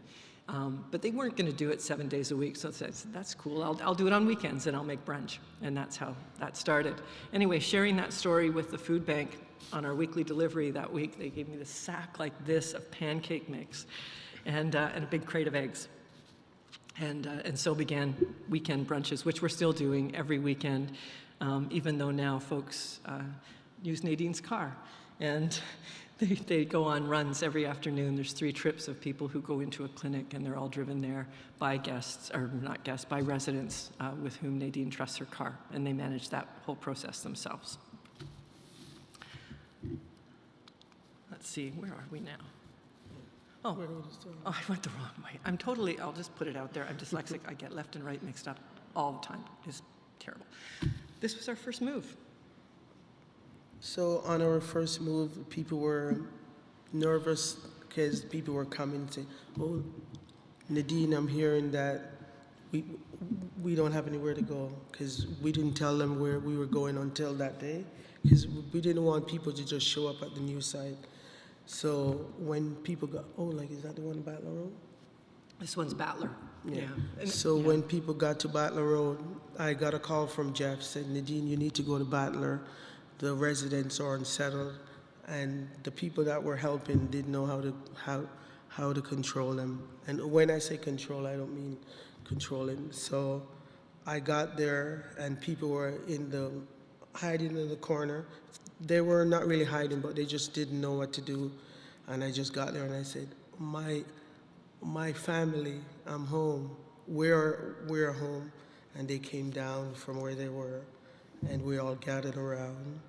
But they weren't going to do it 7 days a week, so I said, that's cool. I'll do it on weekends, and I'll make brunch. And that's how that started. Anyway, sharing that story with the food bank on our weekly delivery that week, they gave me this sack like this of pancake mix and a big crate of eggs. And so began weekend brunches, which we're still doing every weekend, even though now folks use Nadine's car. And they go on runs every afternoon. There's 3 trips of people who go into a clinic, and they're all driven there by guests, or not guests, by residents with whom Nadine trusts her car, and they manage that whole process themselves. Let's see, where are we now? Oh, I went the wrong way. I'll just put it out there. I'm dyslexic. I get left and right mixed up all the time. It's terrible. This was our first move. So on our first move, people were nervous because people were coming and saying, oh, Nadine, I'm hearing that we don't have anywhere to go, because we didn't tell them where we were going until that day, because we didn't want people to just show up at the new site. So when people got, is that the one in Battler Road? This one's Battler. Yeah. So when people got to Battler Road, I got a call from Jeff, said, Nadine, you need to go to Battler. The residents are unsettled, and the people that were helping didn't know how to control them. And when I say control, I don't mean controlling. So I got there, and people were hiding in the corner. They were not really hiding, but they just didn't know what to do. And I just got there and I said, my family, I'm home. We're home. And they came down from where they were, and we all gathered around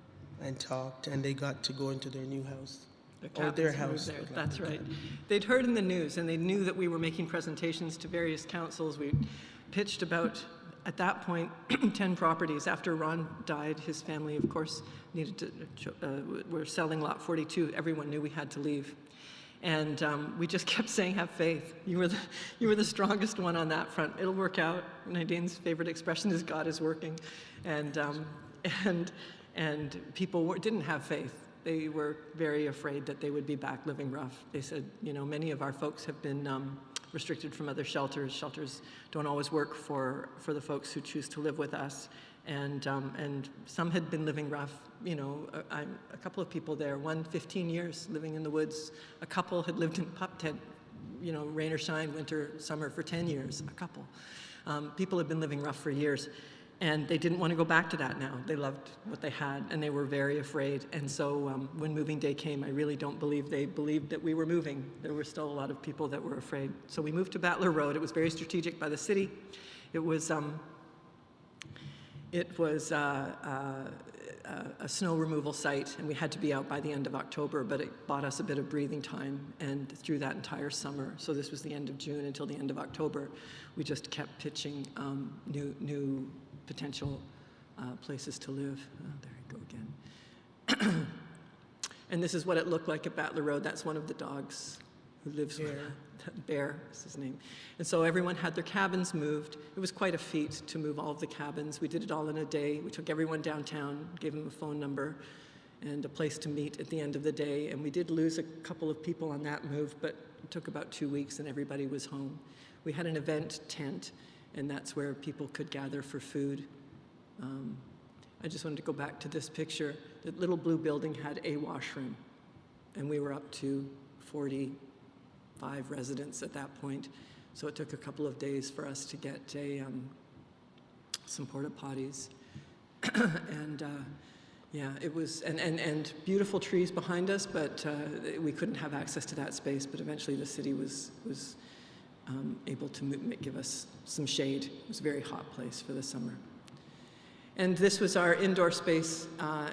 and talked, and they got to go into their new house. The Or their cabins moved house. there. That's right. They'd heard in the news, and they knew that we were making presentations to various councils. We pitched about, at that point, 10 properties. After Ron died, his family, of course, needed to, were selling lot 42. Everyone knew we had to leave. And we just kept saying, have faith. You were the strongest one on that front. It'll work out. Nadine's favorite expression is God is working. And people didn't have faith. They were very afraid that they would be back living rough. They said, you know, many of our folks have been restricted from other shelters. Shelters don't always work for the folks who choose to live with us. And some had been living rough. You know, a couple of people there, one 15 years living in the woods. A couple had lived in pup tent, you know, rain or shine, winter, summer for 10 years, a couple. People had been living rough for years. And they didn't want to go back to that now. They loved what they had, and they were very afraid. And so when moving day came, I really don't believe they believed that we were moving. There were still a lot of people that were afraid. So we moved to Battler Road. It was very strategic by the city. It was a snow removal site, and we had to be out by the end of October, but it bought us a bit of breathing time, and through that entire summer, so this was the end of June until the end of October, we just kept pitching new potential places to live. Oh, there you go again. And this is what it looked like at Battler Road. That's one of the dogs who lives with Bear is his name. And so everyone had their cabins moved. It was quite a feat to move all of the cabins. We did it all in a day. We took everyone downtown, gave them a phone number and a place to meet at the end of the day. And we did lose a couple of people on that move, but it took about 2 weeks and everybody was home. We had an event tent, and that's where people could gather for food. I just wanted to go back to this picture. The little blue building had a washroom, and we were up to 45 residents at that point. So it took a couple of days for us to get some porta potties. And yeah, it was, and beautiful trees behind us, but we couldn't have access to that space, but eventually the city was able to give us some shade. It was a very hot place for the summer. And this was our indoor space at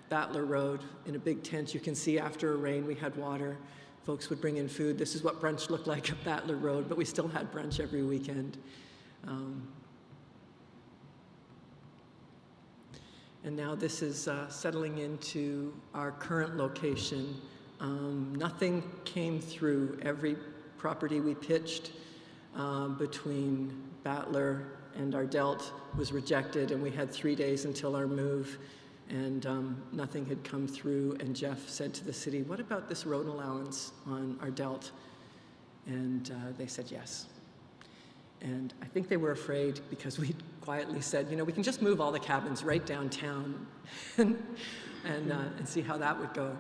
Battler Road in a big tent. You can see after a rain we had water. Folks would bring in food. This is what brunch looked like at Battler Road, but we still had brunch every weekend. And now this is settling into our current location. Nothing came through. Every property we pitched between Battler and our Delt was rejected, and we had 3 days until our move, and nothing had come through. And Jeff said to the city, what about this road allowance on our Delt? And they said yes. And I think they were afraid because we quietly said, you know, we can just move all the cabins right downtown and see how that would go.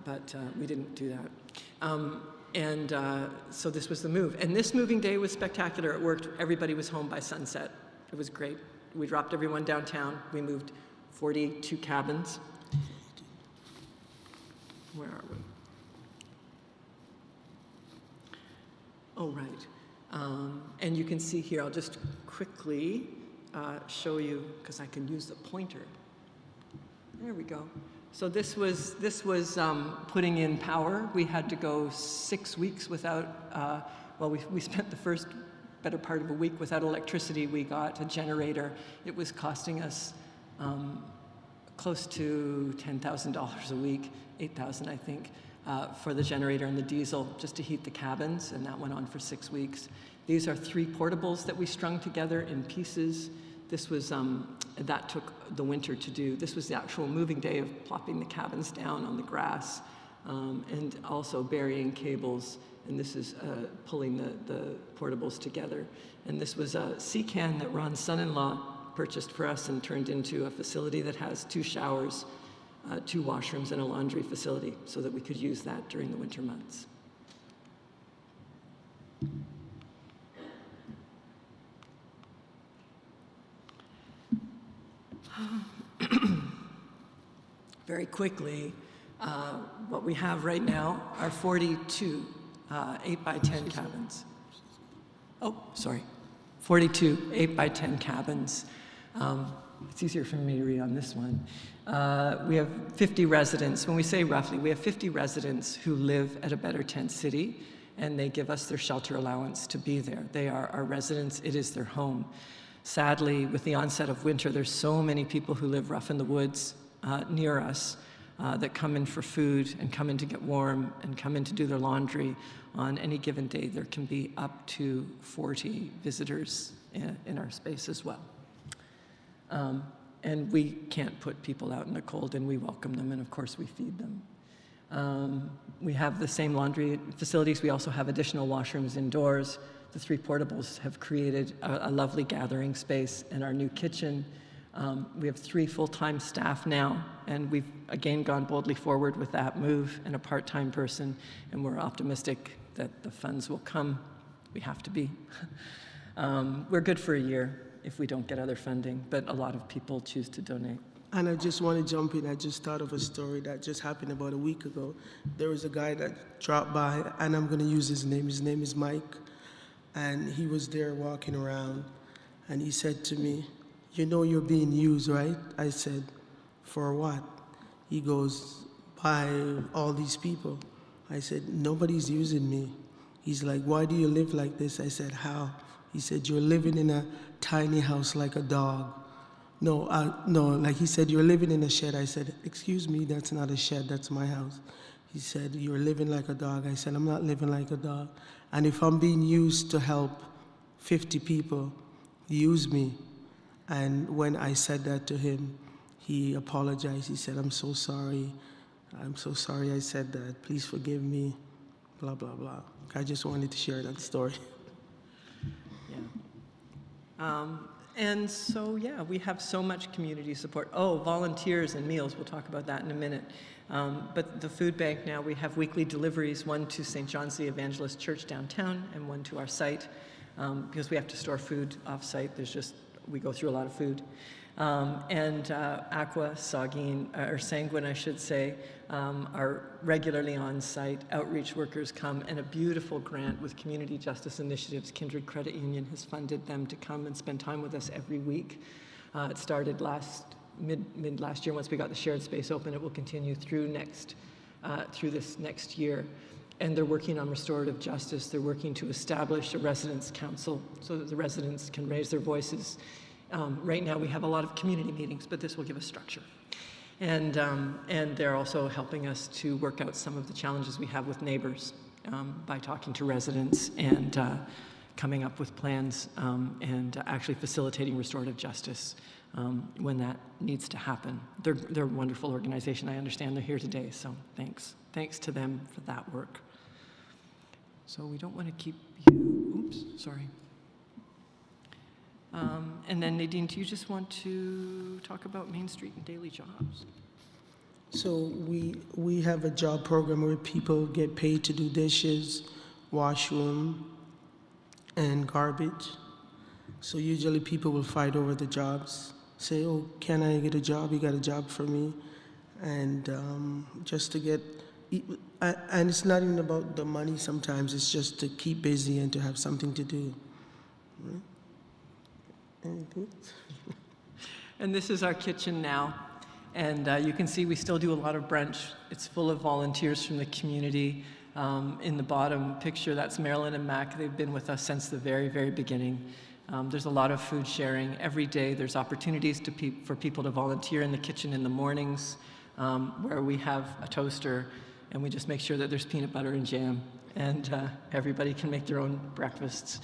But we didn't do that. So this was the move. And this moving day was spectacular. It worked. Everybody was home by sunset. It was great. We dropped everyone downtown. We moved 42 cabins. Where are we? Oh, right. And you can see here, I'll just quickly show you, because I can use the pointer. There we go. So this was putting in power. We had to go 6 weeks without, we spent the first better part of a week without electricity. We got a generator. It was costing us close to $10,000 a week, $8,000 I think, for the generator and the diesel just to heat the cabins, and that went on for 6 weeks. These are 3 portables that we strung together in pieces. This was, that took the winter to do. This was the actual moving day of plopping the cabins down on the grass and also burying cables. And this is pulling the portables together. And this was a sea can that Ron's son-in-law purchased for us and turned into a facility that has 2 showers, 2 washrooms, and a laundry facility so that we could use that during the winter months. Very quickly, what we have right now are 42 8x10 cabins. Oh, sorry. 42 8x10 cabins. it's easier for me to read on this one. We have 50 residents. When we say roughly, we have 50 residents who live at a Better Tent City, and they give us their shelter allowance to be there. They are our residents. It is their home. Sadly, with the onset of winter, there's so many people who live rough in the woods near us that come in for food and come in to get warm and come in to do their laundry. On any given day, there can be up to 40 visitors in our space as well. And we can't put people out in the cold, and we welcome them, and of course we feed them. We have the same laundry facilities. We also have additional washrooms indoors. The 3 portables have created a lovely gathering space, and our new kitchen. We have 3 full-time staff now, and we've again gone boldly forward with that move and a part-time person, and we're optimistic that the funds will come. We have to be. We're good for a year if we don't get other funding, but a lot of people choose to donate. And I just want to jump in. I just thought of a story that just happened about a week ago. There was a guy that dropped by, and I'm going to use his name. His name is Mike. And he was there walking around, and he said to me, "You know you're being used, right?" I said, "For what?" He goes, "By all these people." I said, "Nobody's using me." He's like, "Why do you live like this?" I said, "How?" He said, "You're living in a tiny house like a dog." No, like he said, "You're living in a shed." I said, "Excuse me, that's not a shed, that's my house." He said, "You're living like a dog." I said, "I'm not living like a dog. And if I'm being used to help 50 people, use me." And when I said that to him, he apologized. He said, "I'm so sorry. I'm so sorry I said that. Please forgive me," blah, blah, blah. I just wanted to share that story. Yeah. And so, yeah, we have so much community support. Oh, volunteers and meals, we'll talk about that in a minute. But the food bank now, we have weekly deliveries, one to St. John's the Evangelist Church downtown and one to our site, because we have to store food off-site. We go through a lot of food. Aqua, Sanguine, I should say, are regularly on site. Outreach workers come, and a beautiful grant with Community Justice Initiatives, Kindred Credit Union has funded them to come and spend time with us every week. It started mid last year. Once we got the shared space open, it will continue through this next year. And they're working on restorative justice. They're working to establish a residents' council so that the residents can raise their voices. Right now we have a lot of community meetings, but this will give us structure. And they're also helping us to work out some of the challenges we have with neighbors by talking to residents and coming up with plans and actually facilitating restorative justice when that needs to happen. They're a wonderful organization. I understand they're here today, so thanks. Thanks to them for that work. So we don't want to keep you, oops, sorry. And then Nadine, do you just want to talk about Main Street and daily jobs? So we have a job program where people get paid to do dishes, washroom, and garbage. So usually people will fight over the jobs, say, "Oh, can I get a job? You got a job for me?" And just to get, and it's not even about the money sometimes, it's just to keep busy and to have something to do. Right? Anything? And this is our kitchen now. And you can see we still do a lot of brunch. It's full of volunteers from the community. In the bottom picture, that's Marilyn and Mac. They've been with us since the very, very beginning. There's a lot of food sharing. Every day there's opportunities for people to volunteer in the kitchen in the mornings where we have a toaster and we just make sure that there's peanut butter and jam and everybody can make their own breakfasts.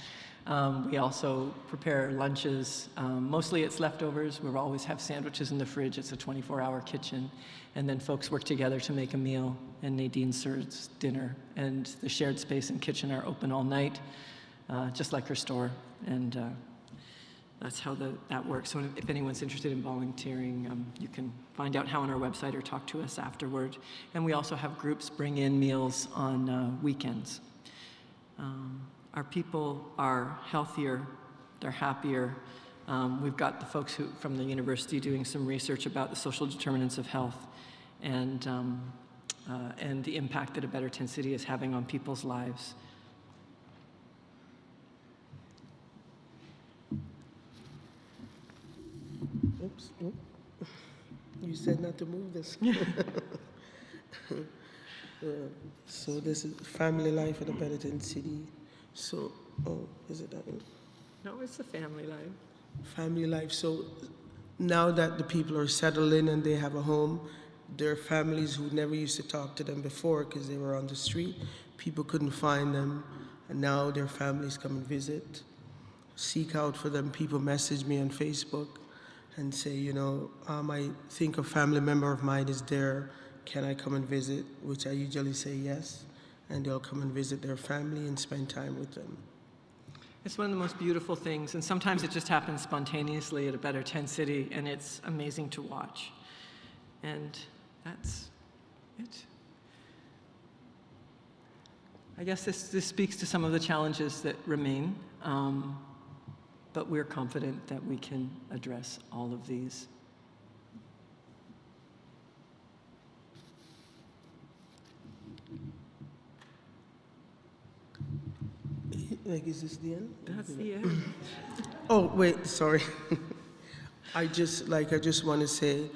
We also prepare lunches. Mostly it's leftovers. We always have sandwiches in the fridge. It's a 24-hour kitchen. And then folks work together to make a meal, and Nadine serves dinner. And the shared space and kitchen are open all night, just like her store. And that's how that works. So if anyone's interested in volunteering, you can find out how on our website or talk to us afterward. And we also have groups bring in meals on weekends. Our people are healthier, they're happier. We've got the folks from the university doing some research about the social determinants of health and the impact that a Better Tent City is having on people's lives. Oops. You said not to move this. So this is Family Life in a Better City. So, is it that one? No, it's the family life. Family Life. So now that the people are settled in and they have a home, their families who never used to talk to them before because they were on the street, people couldn't find them, and now their families come and visit, seek out for them. People message me on Facebook and say, I think a family member of mine is there. Can I come and visit? Which I usually say yes, and they'll come and visit their family and spend time with them. It's one of the most beautiful things, and sometimes it just happens spontaneously at a Better Tent City, and it's amazing to watch. And that's it. I guess this speaks to some of the challenges that remain, but we're confident that we can address all of these. Is this the end? That's the end. Oh, wait, sorry. I just want to say,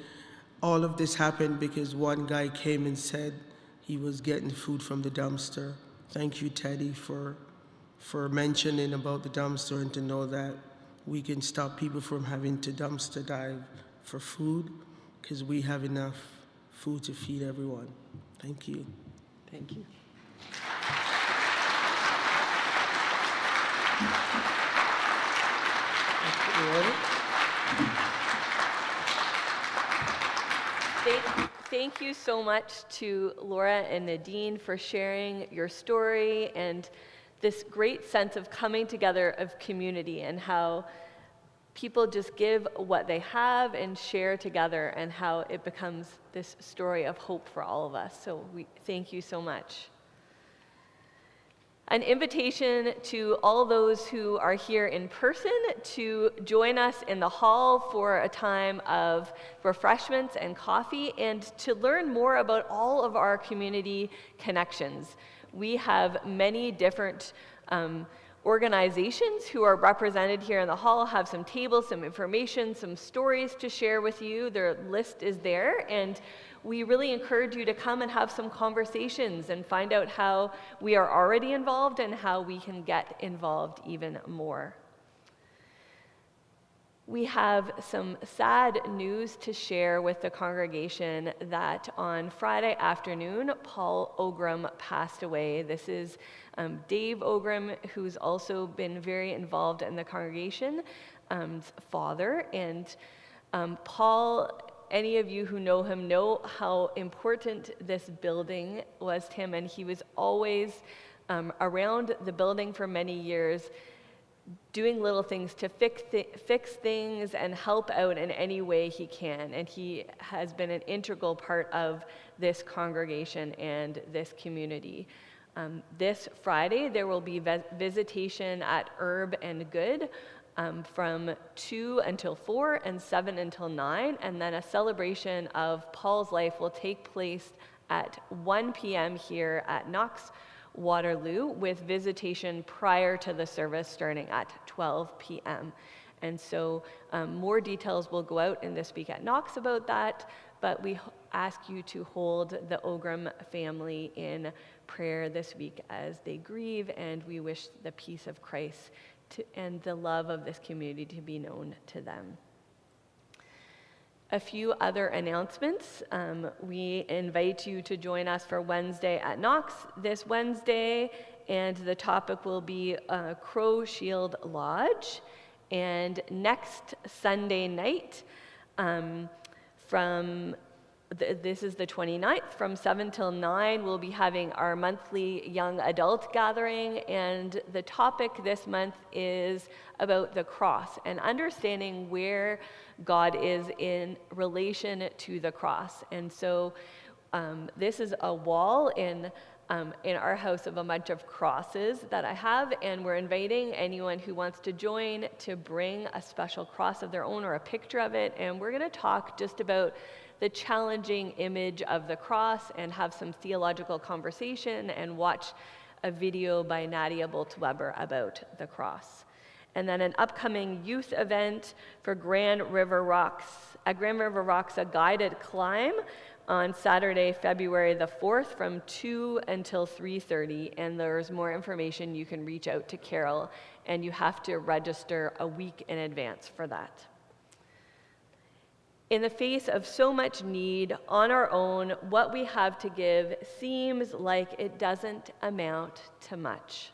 all of this happened because one guy came and said he was getting food from the dumpster. Thank you, Teddy, for mentioning about the dumpster and to know that we can stop people from having to dumpster dive for food because we have enough food to feed everyone. Thank you. Thank you. Thank you so much to Laura and Nadine for sharing your story and this great sense of coming together of community and how people just give what they have and share together and how it becomes this story of hope for all of us. So we thank you so much. An invitation to all those who are here in person to join us in the hall for a time of refreshments and coffee and to learn more about all of our community connections. We have many different organizations who are represented here in the hall, have some tables, some information, some stories to share with you. Their list is there, and we really encourage you to come and have some conversations and find out how we are already involved and how we can get involved even more. We have some sad news to share with the congregation that on Friday afternoon, Paul Ogram passed away. This is Dave Ogram, who's also been very involved in the congregation, father. And Paul, any of you who know him know how important this building was to him, and he was always around the building for many years, doing little things to fix things and help out in any way he can. And he has been an integral part of this congregation and this community. This Friday, there will be visitation at Herb and Good from 2 until 4 and 7 until 9. And then a celebration of Paul's life will take place at 1 p.m. here at Knox, Waterloo, with visitation prior to the service starting at 12 p.m. And so more details will go out in this week at Knox about that, but we ask you to hold the Ogram family in prayer this week as they grieve, and we wish the peace of Christ and the love of this community to be known to them. A few other announcements. We invite you to join us for Wednesday at Knox this Wednesday, and the topic will be Crow Shield Lodge. And next Sunday night, this is the 29th, from 7 till 9, we'll be having our monthly young adult gathering, and the topic this month is about the cross and understanding where God is in relation to the cross. And so this is a wall in our house of a bunch of crosses that I have, and we're inviting anyone who wants to join to bring a special cross of their own or a picture of it, and we're going to talk just about the challenging image of the cross and have some theological conversation and watch a video by Nadia Boltweber about the cross. And then an upcoming youth event for Grand River Rocks. At Grand River Rocks, a guided climb on Saturday, February the 4th from 2 until 3:30. And there's more information. You can reach out to Carol, and you have to register a week in advance for that. In the face of so much need on our own, what we have to give seems like it doesn't amount to much,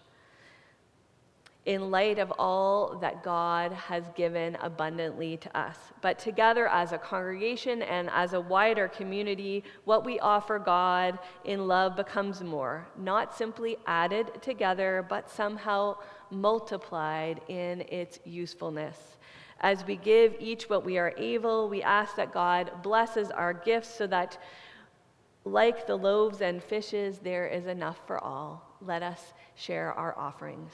in light of all that God has given abundantly to us. But together as a congregation and as a wider community, what we offer God in love becomes more, not simply added together, but somehow multiplied in its usefulness. As we give each what we are able, we ask that God blesses our gifts so that, like the loaves and fishes, there is enough for all. Let us share our offerings.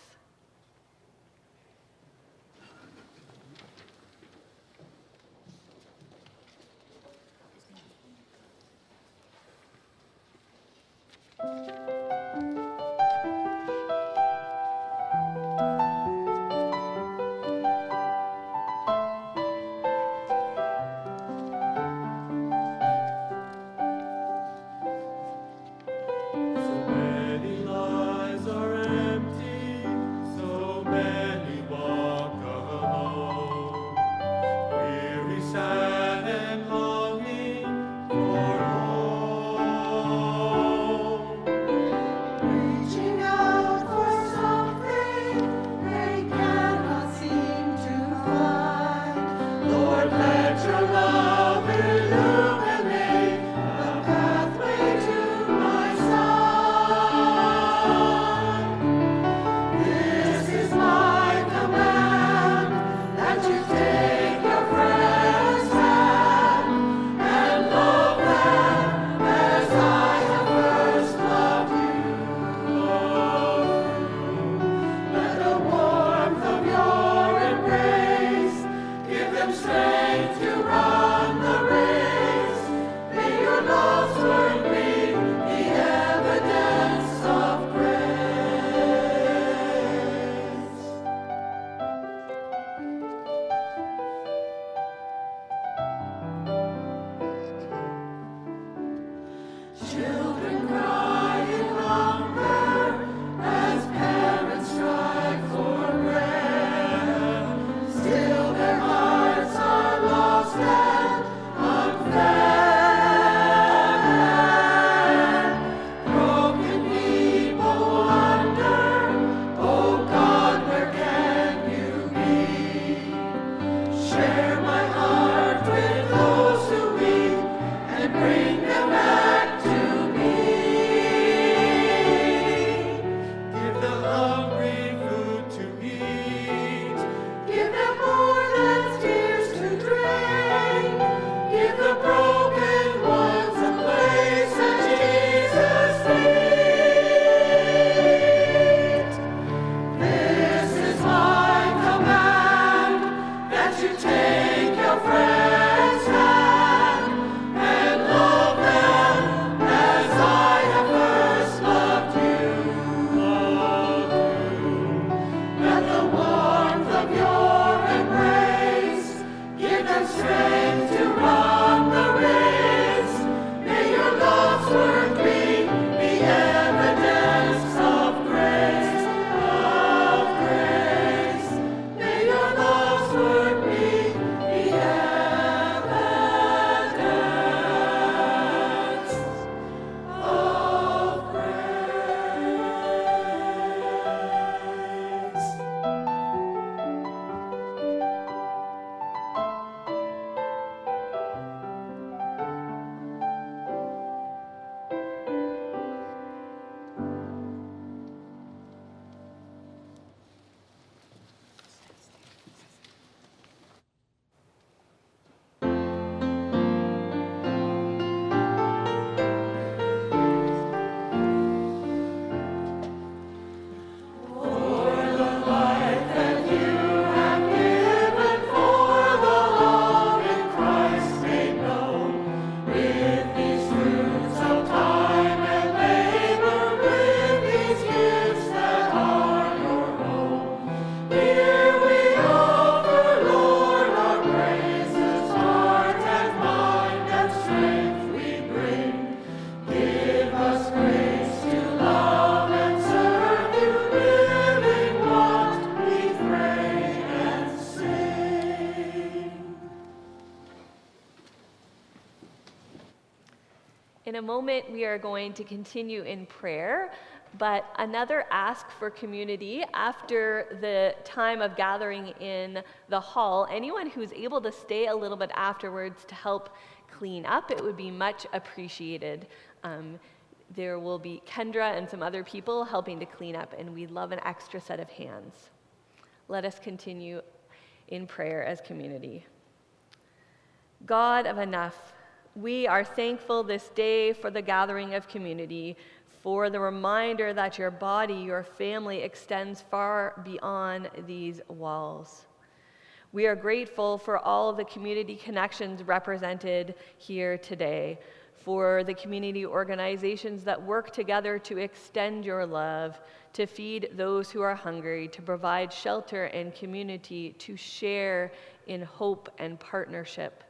Bring them back to In a moment, we are going to continue in prayer, but another ask for community after the time of gathering in the hall, anyone who's able to stay a little bit afterwards to help clean up, it would be much appreciated. There will be Kendra and some other people helping to clean up, and we'd love an extra set of hands. Let us continue in prayer as community. God of enough, we are thankful this day for the gathering of community, for the reminder that your body, your family, extends far beyond these walls. We are grateful for all of the community connections represented here today, for the community organizations that work together to extend your love, to feed those who are hungry, to provide shelter and community, to share in hope and partnership.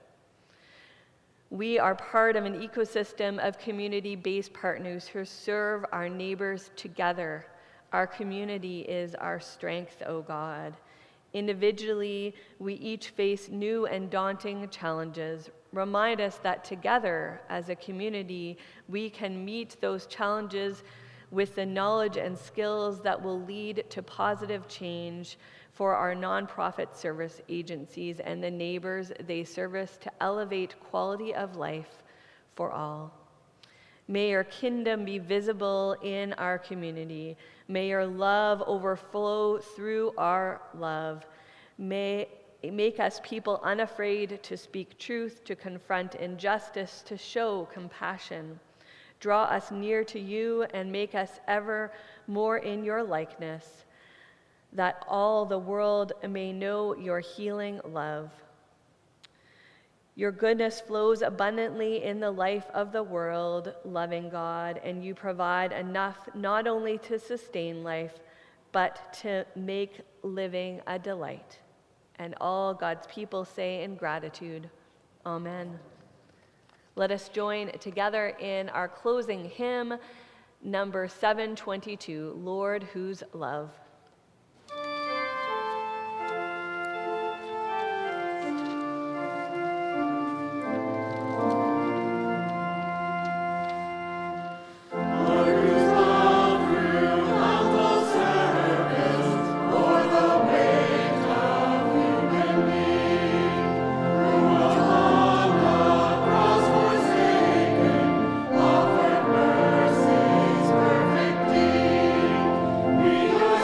We are part of an ecosystem of community-based partners who serve our neighbors together. Our community is our strength, O God. Individually, we each face new and daunting challenges. Remind us that together, as a community, we can meet those challenges with the knowledge and skills that will lead to positive change for our nonprofit service agencies and the neighbors they service to elevate quality of life for all. May your kingdom be visible in our community. May your love overflow through our love. May make us people unafraid to speak truth, to confront injustice, to show compassion. Draw us near to you and make us ever more in your likeness, that all the world may know your healing love. Your goodness flows abundantly in the life of the world, loving God, and you provide enough not only to sustain life, but to make living a delight. And all God's people say in gratitude, Amen. Let us join together in our closing hymn, number 722, Lord, whose love. Mercy's perfect deed, we your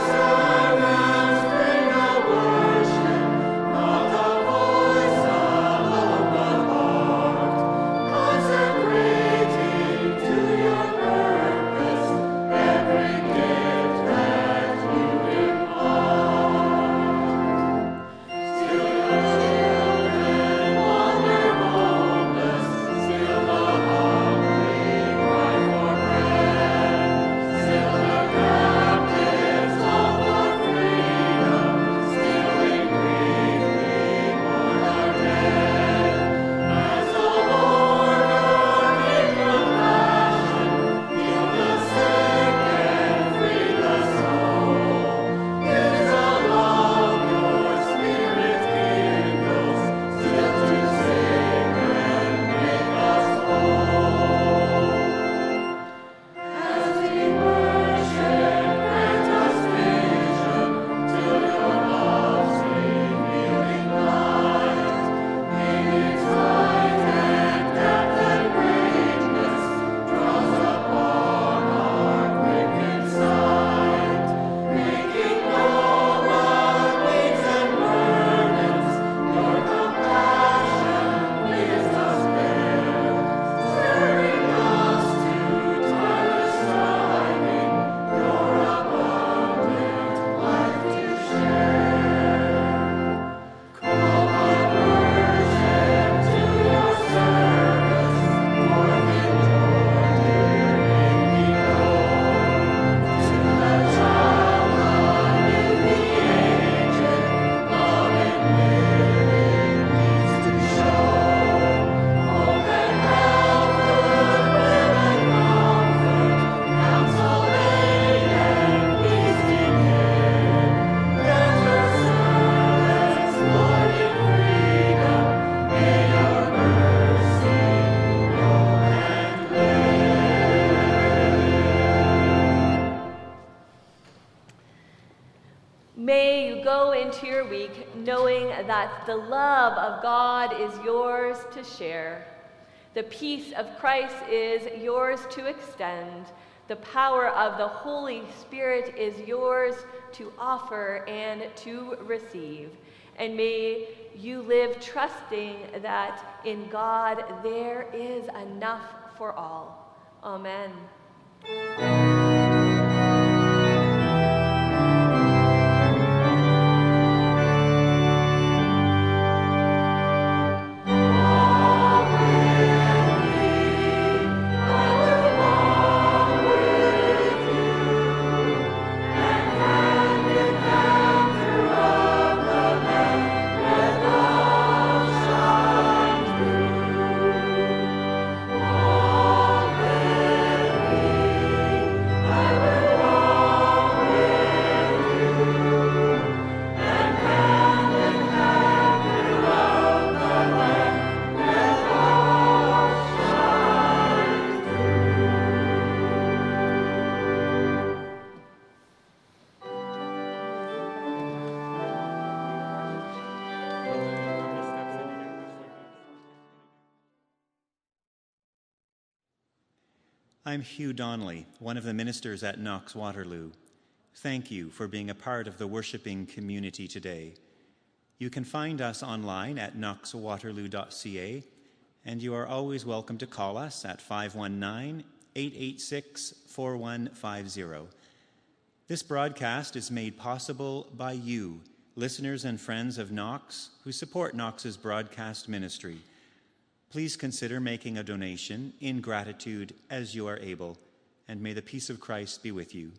into your week knowing that the love of God is yours to share. The peace of Christ is yours to extend. The power of the Holy Spirit is yours to offer and to receive. And may you live trusting that in God there is enough for all. Amen. I'm Hugh Donnelly, one of the ministers at Knox, Waterloo. Thank you for being a part of the worshiping community today. You can find us online at knoxwaterloo.ca, and you are always welcome to call us at 519-886-4150. This broadcast is made possible by you, listeners and friends of Knox, who support Knox's broadcast ministry. Please consider making a donation in gratitude as you are able, and may the peace of Christ be with you.